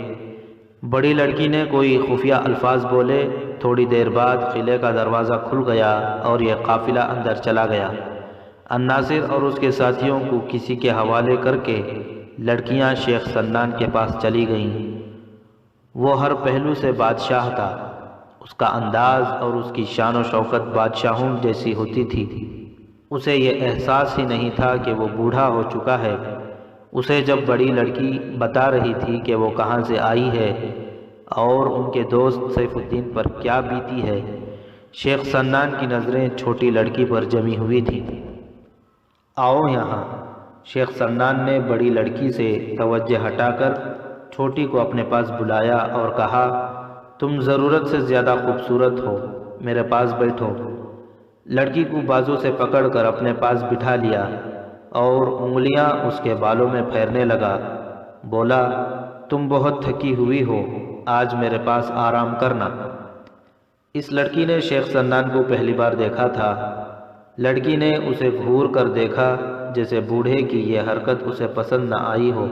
بڑی لڑکی نے کوئی خفیہ الفاظ بولے، تھوڑی دیر بعد قلعے کا دروازہ کھل گیا اور یہ قافلہ اندر چلا گیا۔ الناصر اور اس کے ساتھیوں کو کسی کے حوالے کر کے لڑکیاں شیخ سنان کے پاس چلی گئیں۔ وہ ہر پہلو سے بادشاہ تھا، اس کا انداز اور اس کی شان و شوکت بادشاہوں جیسی ہوتی تھی۔ اسے یہ احساس ہی نہیں تھا کہ وہ بوڑھا ہو چکا ہے۔ اسے جب بڑی لڑکی بتا رہی تھی کہ وہ کہاں سے آئی ہے اور ان کے دوست سیف الدین پر کیا بیتی ہے، شیخ سنان کی نظریں چھوٹی لڑکی پر جمی ہوئی تھیں۔ آؤ یہاں، شیخ سنان نے بڑی لڑکی سے توجہ ہٹا کر چھوٹی کو اپنے پاس بلایا اور کہا، تم ضرورت سے زیادہ خوبصورت ہو، میرے پاس بیٹھو۔ لڑکی کو بازو سے پکڑ کر اپنے پاس بٹھا لیا اور انگلیاں اس کے بالوں میں پھیرنے لگا۔ بولا، تم بہت تھکی ہوئی ہو، آج میرے پاس آرام کرنا۔ اس لڑکی نے شیخ سنان کو پہلی بار دیکھا تھا۔ لڑکی نے اسے گھور کر دیکھا جیسے بوڑھے کی یہ حرکت اسے پسند نہ آئی ہو۔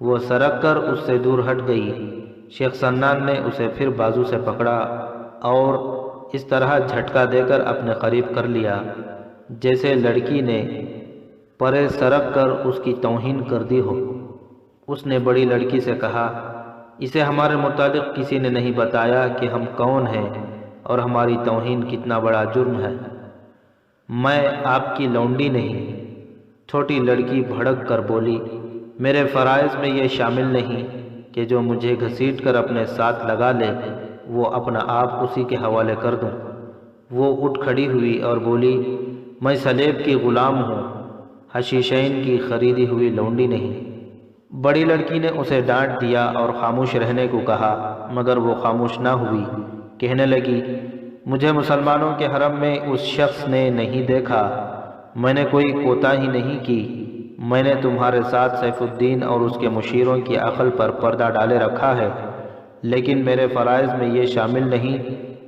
وہ سرک کر اس سے دور ہٹ گئی۔ شیخ سنان نے اسے پھر بازو سے پکڑا اور اس طرح جھٹکا دے کر اپنے قریب کر لیا جیسے لڑکی نے پرے سرک کر اس کی توہین کر دی ہو۔ اس نے بڑی لڑکی سے کہا، اسے ہمارے متعلق کسی نے نہیں بتایا کہ ہم کون ہیں اور ہماری توہین کتنا بڑا جرم ہے۔ میں آپ کی لونڈی نہیں۔ چھوٹی لڑکی بھڑک کر بولی، میرے فرائض میں یہ شامل نہیں کہ جو مجھے گھسیٹ کر اپنے ساتھ لگا لے وہ اپنا آپ اسی کے حوالے کر دوں۔ وہ اٹھ کھڑی ہوئی اور بولی، میں صلیب کی غلام ہوں، حشیشین کی خریدی ہوئی لونڈی نہیں۔ بڑی لڑکی نے اسے ڈانٹ دیا اور خاموش رہنے کو کہا، مگر وہ خاموش نہ ہوئی۔ کہنے لگی، مجھے مسلمانوں کے حرم میں اس شخص نے نہیں دیکھا، میں نے کوئی کوتاہی نہیں کی۔ میں نے تمہارے ساتھ سیف الدین اور اس کے مشیروں کی عقل پر پردہ ڈالے رکھا ہے، لیکن میرے فرائض میں یہ شامل نہیں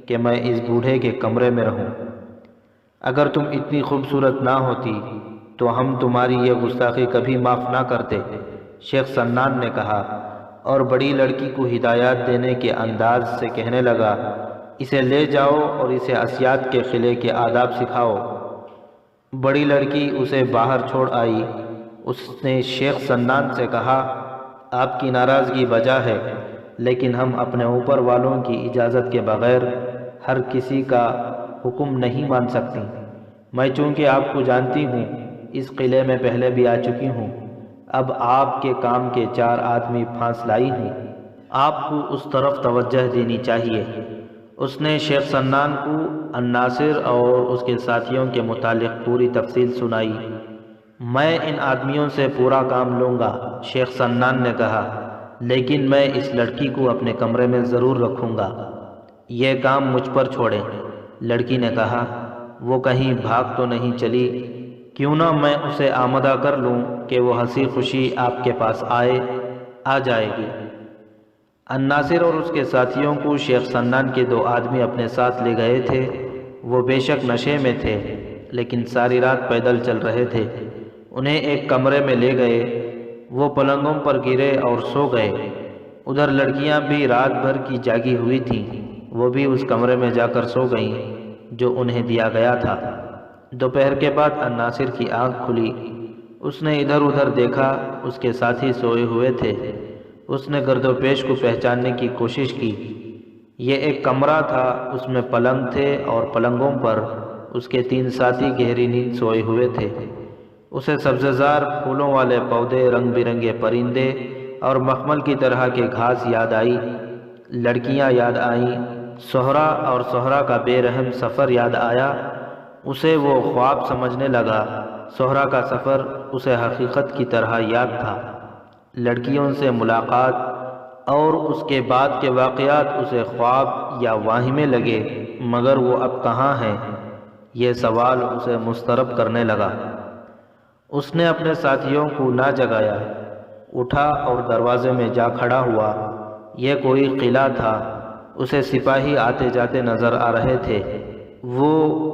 کہ میں اس بوڑھے کے کمرے میں رہوں۔ اگر تم اتنی خوبصورت نہ ہوتی تو ہم تمہاری یہ گستاخی کبھی معاف نہ کرتے، شیخ سنان نے کہا، اور بڑی لڑکی کو ہدایات دینے کے انداز سے کہنے لگا، اسے لے جاؤ اور اسے اسیاد کے قلعے کے آداب سکھاؤ۔ بڑی لڑکی اسے باہر چھوڑ آئی۔ اس نے شیخ سنان سے کہا، آپ کی ناراضگی بجا ہے، لیکن ہم اپنے اوپر والوں کی اجازت کے بغیر ہر کسی کا حکم نہیں مان سکتی۔ میں چونکہ آپ کو جانتی ہوں، اس قلعے میں پہلے بھی آ چکی ہوں، اب آپ کے کام کے 4 آدمی پھانس لائی ہیں، آپ کو اس طرف توجہ دینی چاہیے۔ اس نے شیخ سنان کو الناصر اور اس کے ساتھیوں کے متعلق پوری تفصیل سنائی۔ میں ان آدمیوں سے پورا کام لوں گا، شیخ سنان نے کہا، لیکن میں اس لڑکی کو اپنے کمرے میں ضرور رکھوں گا، یہ کام مجھ پر چھوڑیں۔ لڑکی نے کہا، وہ کہیں بھاگ تو نہیں چلی؟ کیوں نہ میں اسے آمادہ کر لوں کہ وہ ہنسی خوشی آپ کے پاس آ جائے گی۔ الناصر اور اس کے ساتھیوں کو شیخ سنان کے 2 آدمی اپنے ساتھ لے گئے تھے۔ وہ بے شک نشے میں تھے، لیکن ساری رات پیدل چل رہے تھے۔ انہیں ایک کمرے میں لے گئے، وہ پلنگوں پر گرے اور سو گئے۔ ادھر لڑکیاں بھی رات بھر کی جاگی ہوئی تھیں، وہ بھی اس کمرے میں جا کر سو گئیں جو انہیں دیا گیا تھا۔ دوپہر کے بعد الناصر کی آنکھ کھلی۔ اس نے ادھر ادھر دیکھا، اس کے ساتھی سوئے ہوئے تھے۔ اس نے گرد و پیش کو پہچاننے کی کوشش کی۔ یہ ایک کمرہ تھا، اس میں پلنگ تھے اور پلنگوں پر اس کے 3 ساتھی گہری نیند سوئے ہوئے تھے۔ اسے سبززار پھولوں والے پودے، رنگ برنگے پرندے اور مخمل کی طرح کے گھاس یاد آئی، لڑکیاں یاد آئیں، سہرا اور سہرا کا بے رحم سفر یاد آیا۔ اسے وہ خواب سمجھنے لگا۔ سہرا کا سفر اسے حقیقت کی طرح یاد تھا۔ لڑکیوں سے ملاقات اور اس کے بعد کے واقعات اسے خواب یا واہمے لگے، مگر وہ اب کہاں ہیں؟ یہ سوال اسے مضطرب کرنے لگا۔ اس نے اپنے ساتھیوں کو نہ جگایا، اٹھا اور دروازے میں جا کھڑا ہوا۔ یہ کوئی قلعہ تھا، اسے سپاہی آتے جاتے نظر آ رہے تھے۔ وہ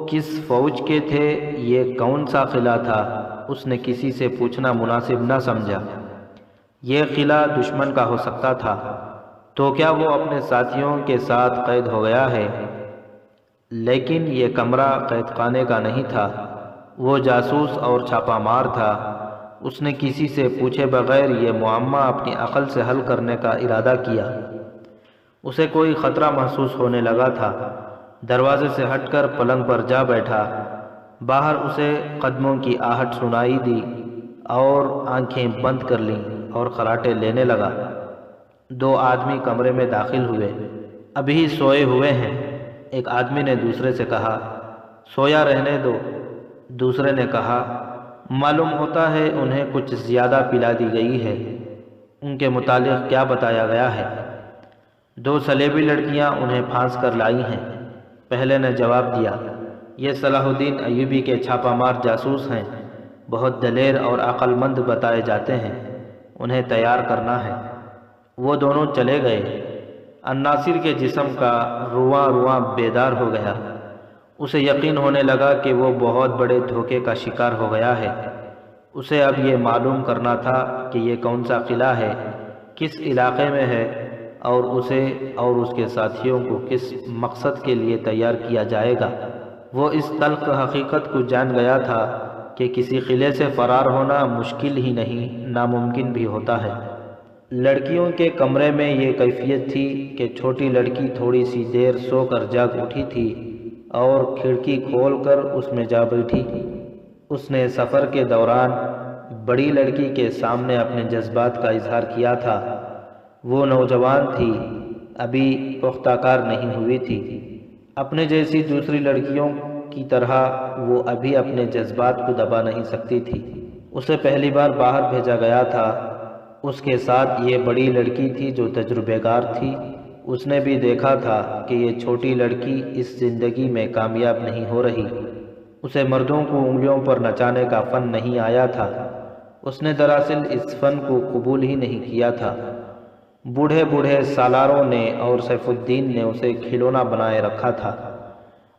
کس فوج کے تھے؟ یہ کون سا قلعہ تھا؟ اس نے کسی سے پوچھنا مناسب نہ سمجھا۔ یہ قلعہ دشمن کا ہو سکتا تھا، تو کیا وہ اپنے ساتھیوں کے ساتھ قید ہو گیا ہے؟ لیکن یہ کمرہ قید خانے کا نہیں تھا، وہ جاسوس اور چھاپہ مار تھا۔ اس نے کسی سے پوچھے بغیر یہ معمہ اپنی عقل سے حل کرنے کا ارادہ کیا۔ اسے کوئی خطرہ محسوس ہونے لگا تھا۔ دروازے سے ہٹ کر پلنگ پر جا بیٹھا۔ باہر اسے قدموں کی آہٹ سنائی دی اور آنکھیں بند کر لیں اور خراٹے لینے لگا۔ 2 آدمی کمرے میں داخل ہوئے۔ ابھی سوئے ہوئے ہیں، ایک آدمی نے دوسرے سے کہا۔ سویا رہنے دو، دوسرے نے کہا۔ معلوم ہوتا ہے انہیں کچھ زیادہ پلا دی گئی ہے۔ ان کے متعلق کیا بتایا گیا ہے؟ 2 سلیبی لڑکیاں انہیں پھانس کر لائی ہیں۔ پہلے نے جواب دیا، یہ صلاح الدین ایوبی کے چھاپہ مار جاسوس ہیں، بہت دلیر اور عقل مند بتائے جاتے ہیں، انہیں تیار کرنا ہے۔ وہ دونوں چلے گئے۔ الناصر کے جسم کا رواں رواں بیدار ہو گیا۔ اسے یقین ہونے لگا کہ وہ بہت بڑے دھوکے کا شکار ہو گیا ہے۔ اسے اب یہ معلوم کرنا تھا کہ یہ کون سا قلعہ ہے، کس علاقے میں ہے، اور اسے اور اس کے ساتھیوں کو کس مقصد کے لیے تیار کیا جائے گا۔ وہ اس تلخ حقیقت کو جان گیا تھا کہ کسی قلعے سے فرار ہونا مشکل ہی نہیں، ناممکن بھی ہوتا ہے۔ لڑکیوں کے کمرے میں یہ کیفیت تھی کہ چھوٹی لڑکی تھوڑی سی دیر سو کر جاگ اٹھی تھی اور کھڑکی کھول کر اس میں جا بیٹھی۔ اس نے سفر کے دوران بڑی لڑکی کے سامنے اپنے جذبات کا اظہار کیا تھا۔ وہ نوجوان تھی، ابھی پختہ کار نہیں ہوئی تھی۔ اپنے جیسی دوسری لڑکیوں کی طرح وہ ابھی اپنے جذبات کو دبا نہیں سکتی تھی۔ اسے پہلی بار باہر بھیجا گیا تھا۔ اس کے ساتھ یہ بڑی لڑکی تھی جو تجربے کار تھی۔ اس نے بھی دیکھا تھا کہ یہ چھوٹی لڑکی اس زندگی میں کامیاب نہیں ہو رہی۔ اسے مردوں کو انگلیوں پر نچانے کا فن نہیں آیا تھا۔ اس نے دراصل اس فن کو قبول ہی نہیں کیا تھا۔ بوڑھے بوڑھے سالاروں نے اور سیف الدین نے اسے کھلونا بنائے رکھا تھا۔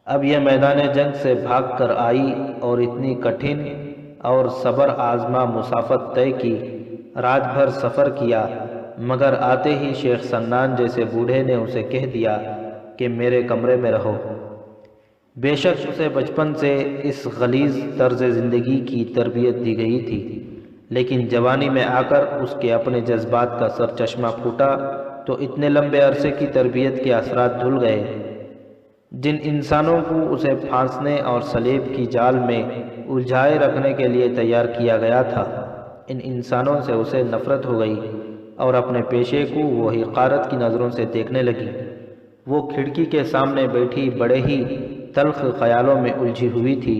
اب یہ میدان جنگ سے بھاگ کر آئی اور اتنی کٹھن اور صبر آزما مسافت طے کی، رات بھر سفر کیا، مگر آتے ہی شیخ سنان جیسے بوڑھے نے اسے کہہ دیا کہ میرے کمرے میں رہو۔ بے شک اسے بچپن سے اس غلیظ طرز زندگی کی تربیت دی گئی تھی، لیکن جوانی میں آ کر اس کے اپنے جذبات کا سر چشمہ پھوٹا تو اتنے لمبے عرصے کی تربیت کے اثرات دھل گئے۔ جن انسانوں کو اسے پھانسنے اور صلیب کی جال میں الجھائے رکھنے کے لیے تیار کیا گیا تھا، ان انسانوں سے اسے نفرت ہو گئی اور اپنے پیشے کو وہ حقارت کی نظروں سے دیکھنے لگی۔ وہ کھڑکی کے سامنے بیٹھی بڑے ہی تلخ خیالوں میں الجھی ہوئی تھی۔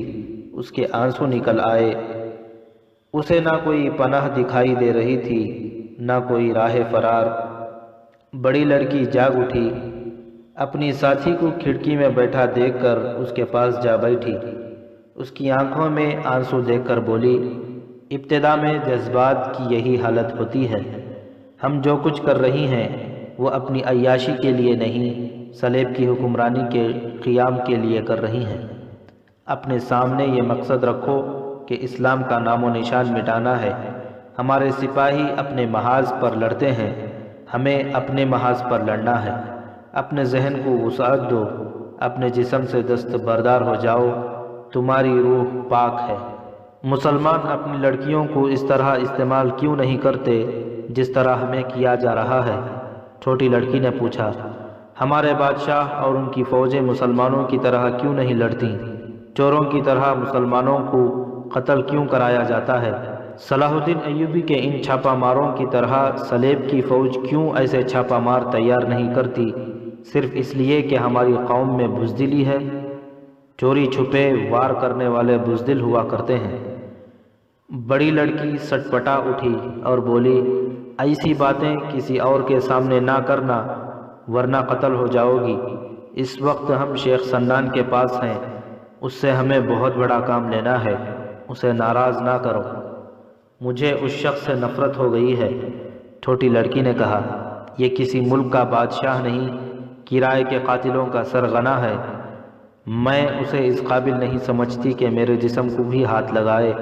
اس کے آنسو نکل آئے۔ اسے نہ کوئی پناہ دکھائی دے رہی تھی، نہ کوئی راہ فرار۔ بڑی لڑکی جاگ اٹھی، اپنی ساتھی کو کھڑکی میں بیٹھا دیکھ کر اس کے پاس جا بیٹھی۔ اس کی آنکھوں میں آنسو دیکھ کر بولی، ابتدا میں جذبات کی یہی حالت ہوتی ہے۔ ہم جو کچھ کر رہی ہیں وہ اپنی عیاشی کے لیے نہیں، صلیب کی حکمرانی کے قیام کے لیے کر رہی ہیں۔ اپنے سامنے یہ مقصد رکھو کہ اسلام کا نام و نشان مٹانا ہے۔ ہمارے سپاہی اپنے محاذ پر لڑتے ہیں، ہمیں اپنے محاذ پر لڑنا ہے۔ اپنے ذہن کو وسعت دو، اپنے جسم سے دست بردار ہو جاؤ، تمہاری روح پاک ہے۔ مسلمان اپنی لڑکیوں کو اس طرح استعمال کیوں نہیں کرتے جس طرح ہمیں کیا جا رہا ہے؟ چھوٹی لڑکی نے پوچھا۔ ہمارے بادشاہ اور ان کی فوجیں مسلمانوں کی طرح کیوں نہیں لڑتیں؟ چوروں کی طرح مسلمانوں کو قتل کیوں کرایا جاتا ہے؟ صلاح الدین ایوبی کے ان چھاپا ماروں کی طرح سلیب کی فوج کیوں ایسے چھاپا مار تیار نہیں کرتی؟ صرف اس لیے کہ ہماری قوم میں بزدلی ہے۔ چوری چھپے وار کرنے والے بزدل ہوا کرتے ہیں۔ بڑی لڑکی سٹپٹا اٹھی اور بولی، ایسی باتیں کسی اور کے سامنے نہ کرنا ورنہ قتل ہو جاؤ گی۔ اس وقت ہم شیخ سنان کے پاس ہیں، اس سے ہمیں بہت بڑا کام لینا ہے، اسے ناراض نہ کرو۔ مجھے اس شخص سے نفرت ہو گئی ہے۔ چھوٹی لڑکی نے کہا، یہ کسی ملک کا بادشاہ نہیں، کرائے کے قاتلوں کا سرغنہ ہے۔ میں اسے اس قابل نہیں سمجھتی کہ میرے جسم کو بھی ہاتھ لگائے۔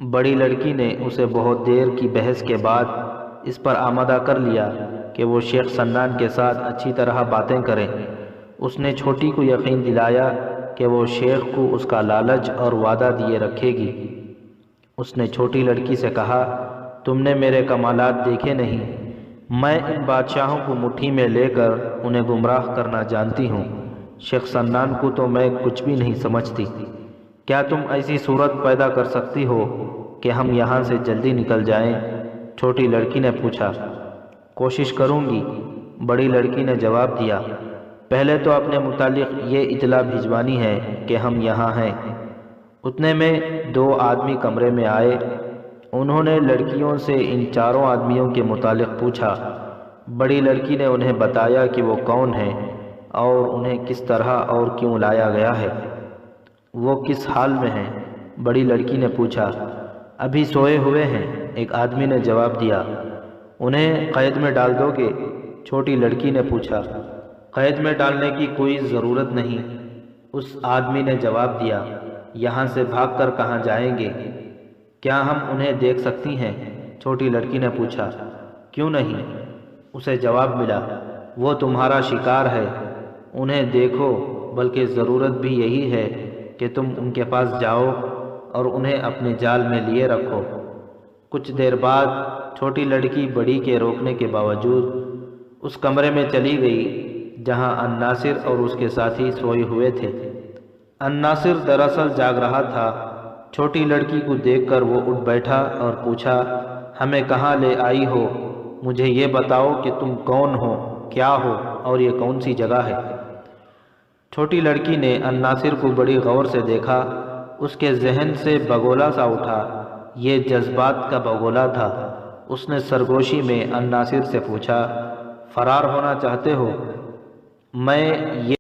بڑی لڑکی نے اسے بہت دیر کی بحث کے بعد اس پر آمادہ کر لیا کہ وہ شیخ سنان کے ساتھ اچھی طرح باتیں کریں۔ اس نے چھوٹی کو یقین دلایا کہ وہ شیخ کو اس کا لالچ اور وعدہ دیے رکھے گی۔ اس نے چھوٹی لڑکی سے کہا، تم نے میرے کمالات دیکھے نہیں، میں ان بادشاہوں کو مٹھی میں لے کر انہیں گمراہ کرنا جانتی ہوں۔ شیخ سنان کو تو میں کچھ بھی نہیں سمجھتی۔ کیا تم ایسی صورت پیدا کر سکتی ہو کہ ہم یہاں سے جلدی نکل جائیں؟ چھوٹی لڑکی نے پوچھا۔ کوشش کروں گی، بڑی لڑکی نے جواب دیا۔ پہلے تو اپنے متعلق یہ اطلاع بھجوانی ہے کہ ہم یہاں ہیں۔ اتنے میں 2 آدمی کمرے میں آئے۔ انہوں نے لڑکیوں سے ان چاروں آدمیوں کے متعلق پوچھا۔ بڑی لڑکی نے انہیں بتایا کہ وہ کون ہیں اور انہیں کس طرح اور کیوں لایا گیا ہے۔ وہ کس حال میں ہیں؟ بڑی لڑکی نے پوچھا۔ ابھی سوئے ہوئے ہیں، ایک آدمی نے جواب دیا۔ انہیں قید میں ڈال دو گے؟ چھوٹی لڑکی نے پوچھا۔ قید میں ڈالنے کی کوئی ضرورت نہیں، اس آدمی نے جواب دیا۔ یہاں سے بھاگ کر کہاں جائیں گے؟ کیا ہم انہیں دیکھ سکتی ہیں؟ چھوٹی لڑکی نے پوچھا۔ کیوں نہیں؟ اسے جواب ملا، وہ تمہارا شکار ہے، انہیں دیکھو، بلکہ ضرورت بھی یہی ہے کہ تم ان کے پاس جاؤ اور انہیں اپنے جال میں لیے رکھو۔ کچھ دیر بعد چھوٹی لڑکی بڑی کے روکنے کے باوجود اس کمرے میں چلی گئی جہاں الناصر اور اس کے ساتھی سوئے ہوئے تھے۔ الناصر دراصل جاگ رہا تھا۔ چھوٹی لڑکی کو دیکھ کر وہ اٹھ بیٹھا اور پوچھا، ہمیں کہاں لے آئی ہو؟ مجھے یہ بتاؤ کہ تم کون ہو، کیا ہو اور یہ کون سی جگہ ہے؟ چھوٹی لڑکی نے الناصر کو بڑی غور سے دیکھا۔ اس کے ذہن سے بگولا سا اٹھا، یہ جذبات کا بگولا تھا۔ اس نے سرگوشی میں الناصر سے پوچھا، فرار ہونا چاہتے ہو؟ میں یہ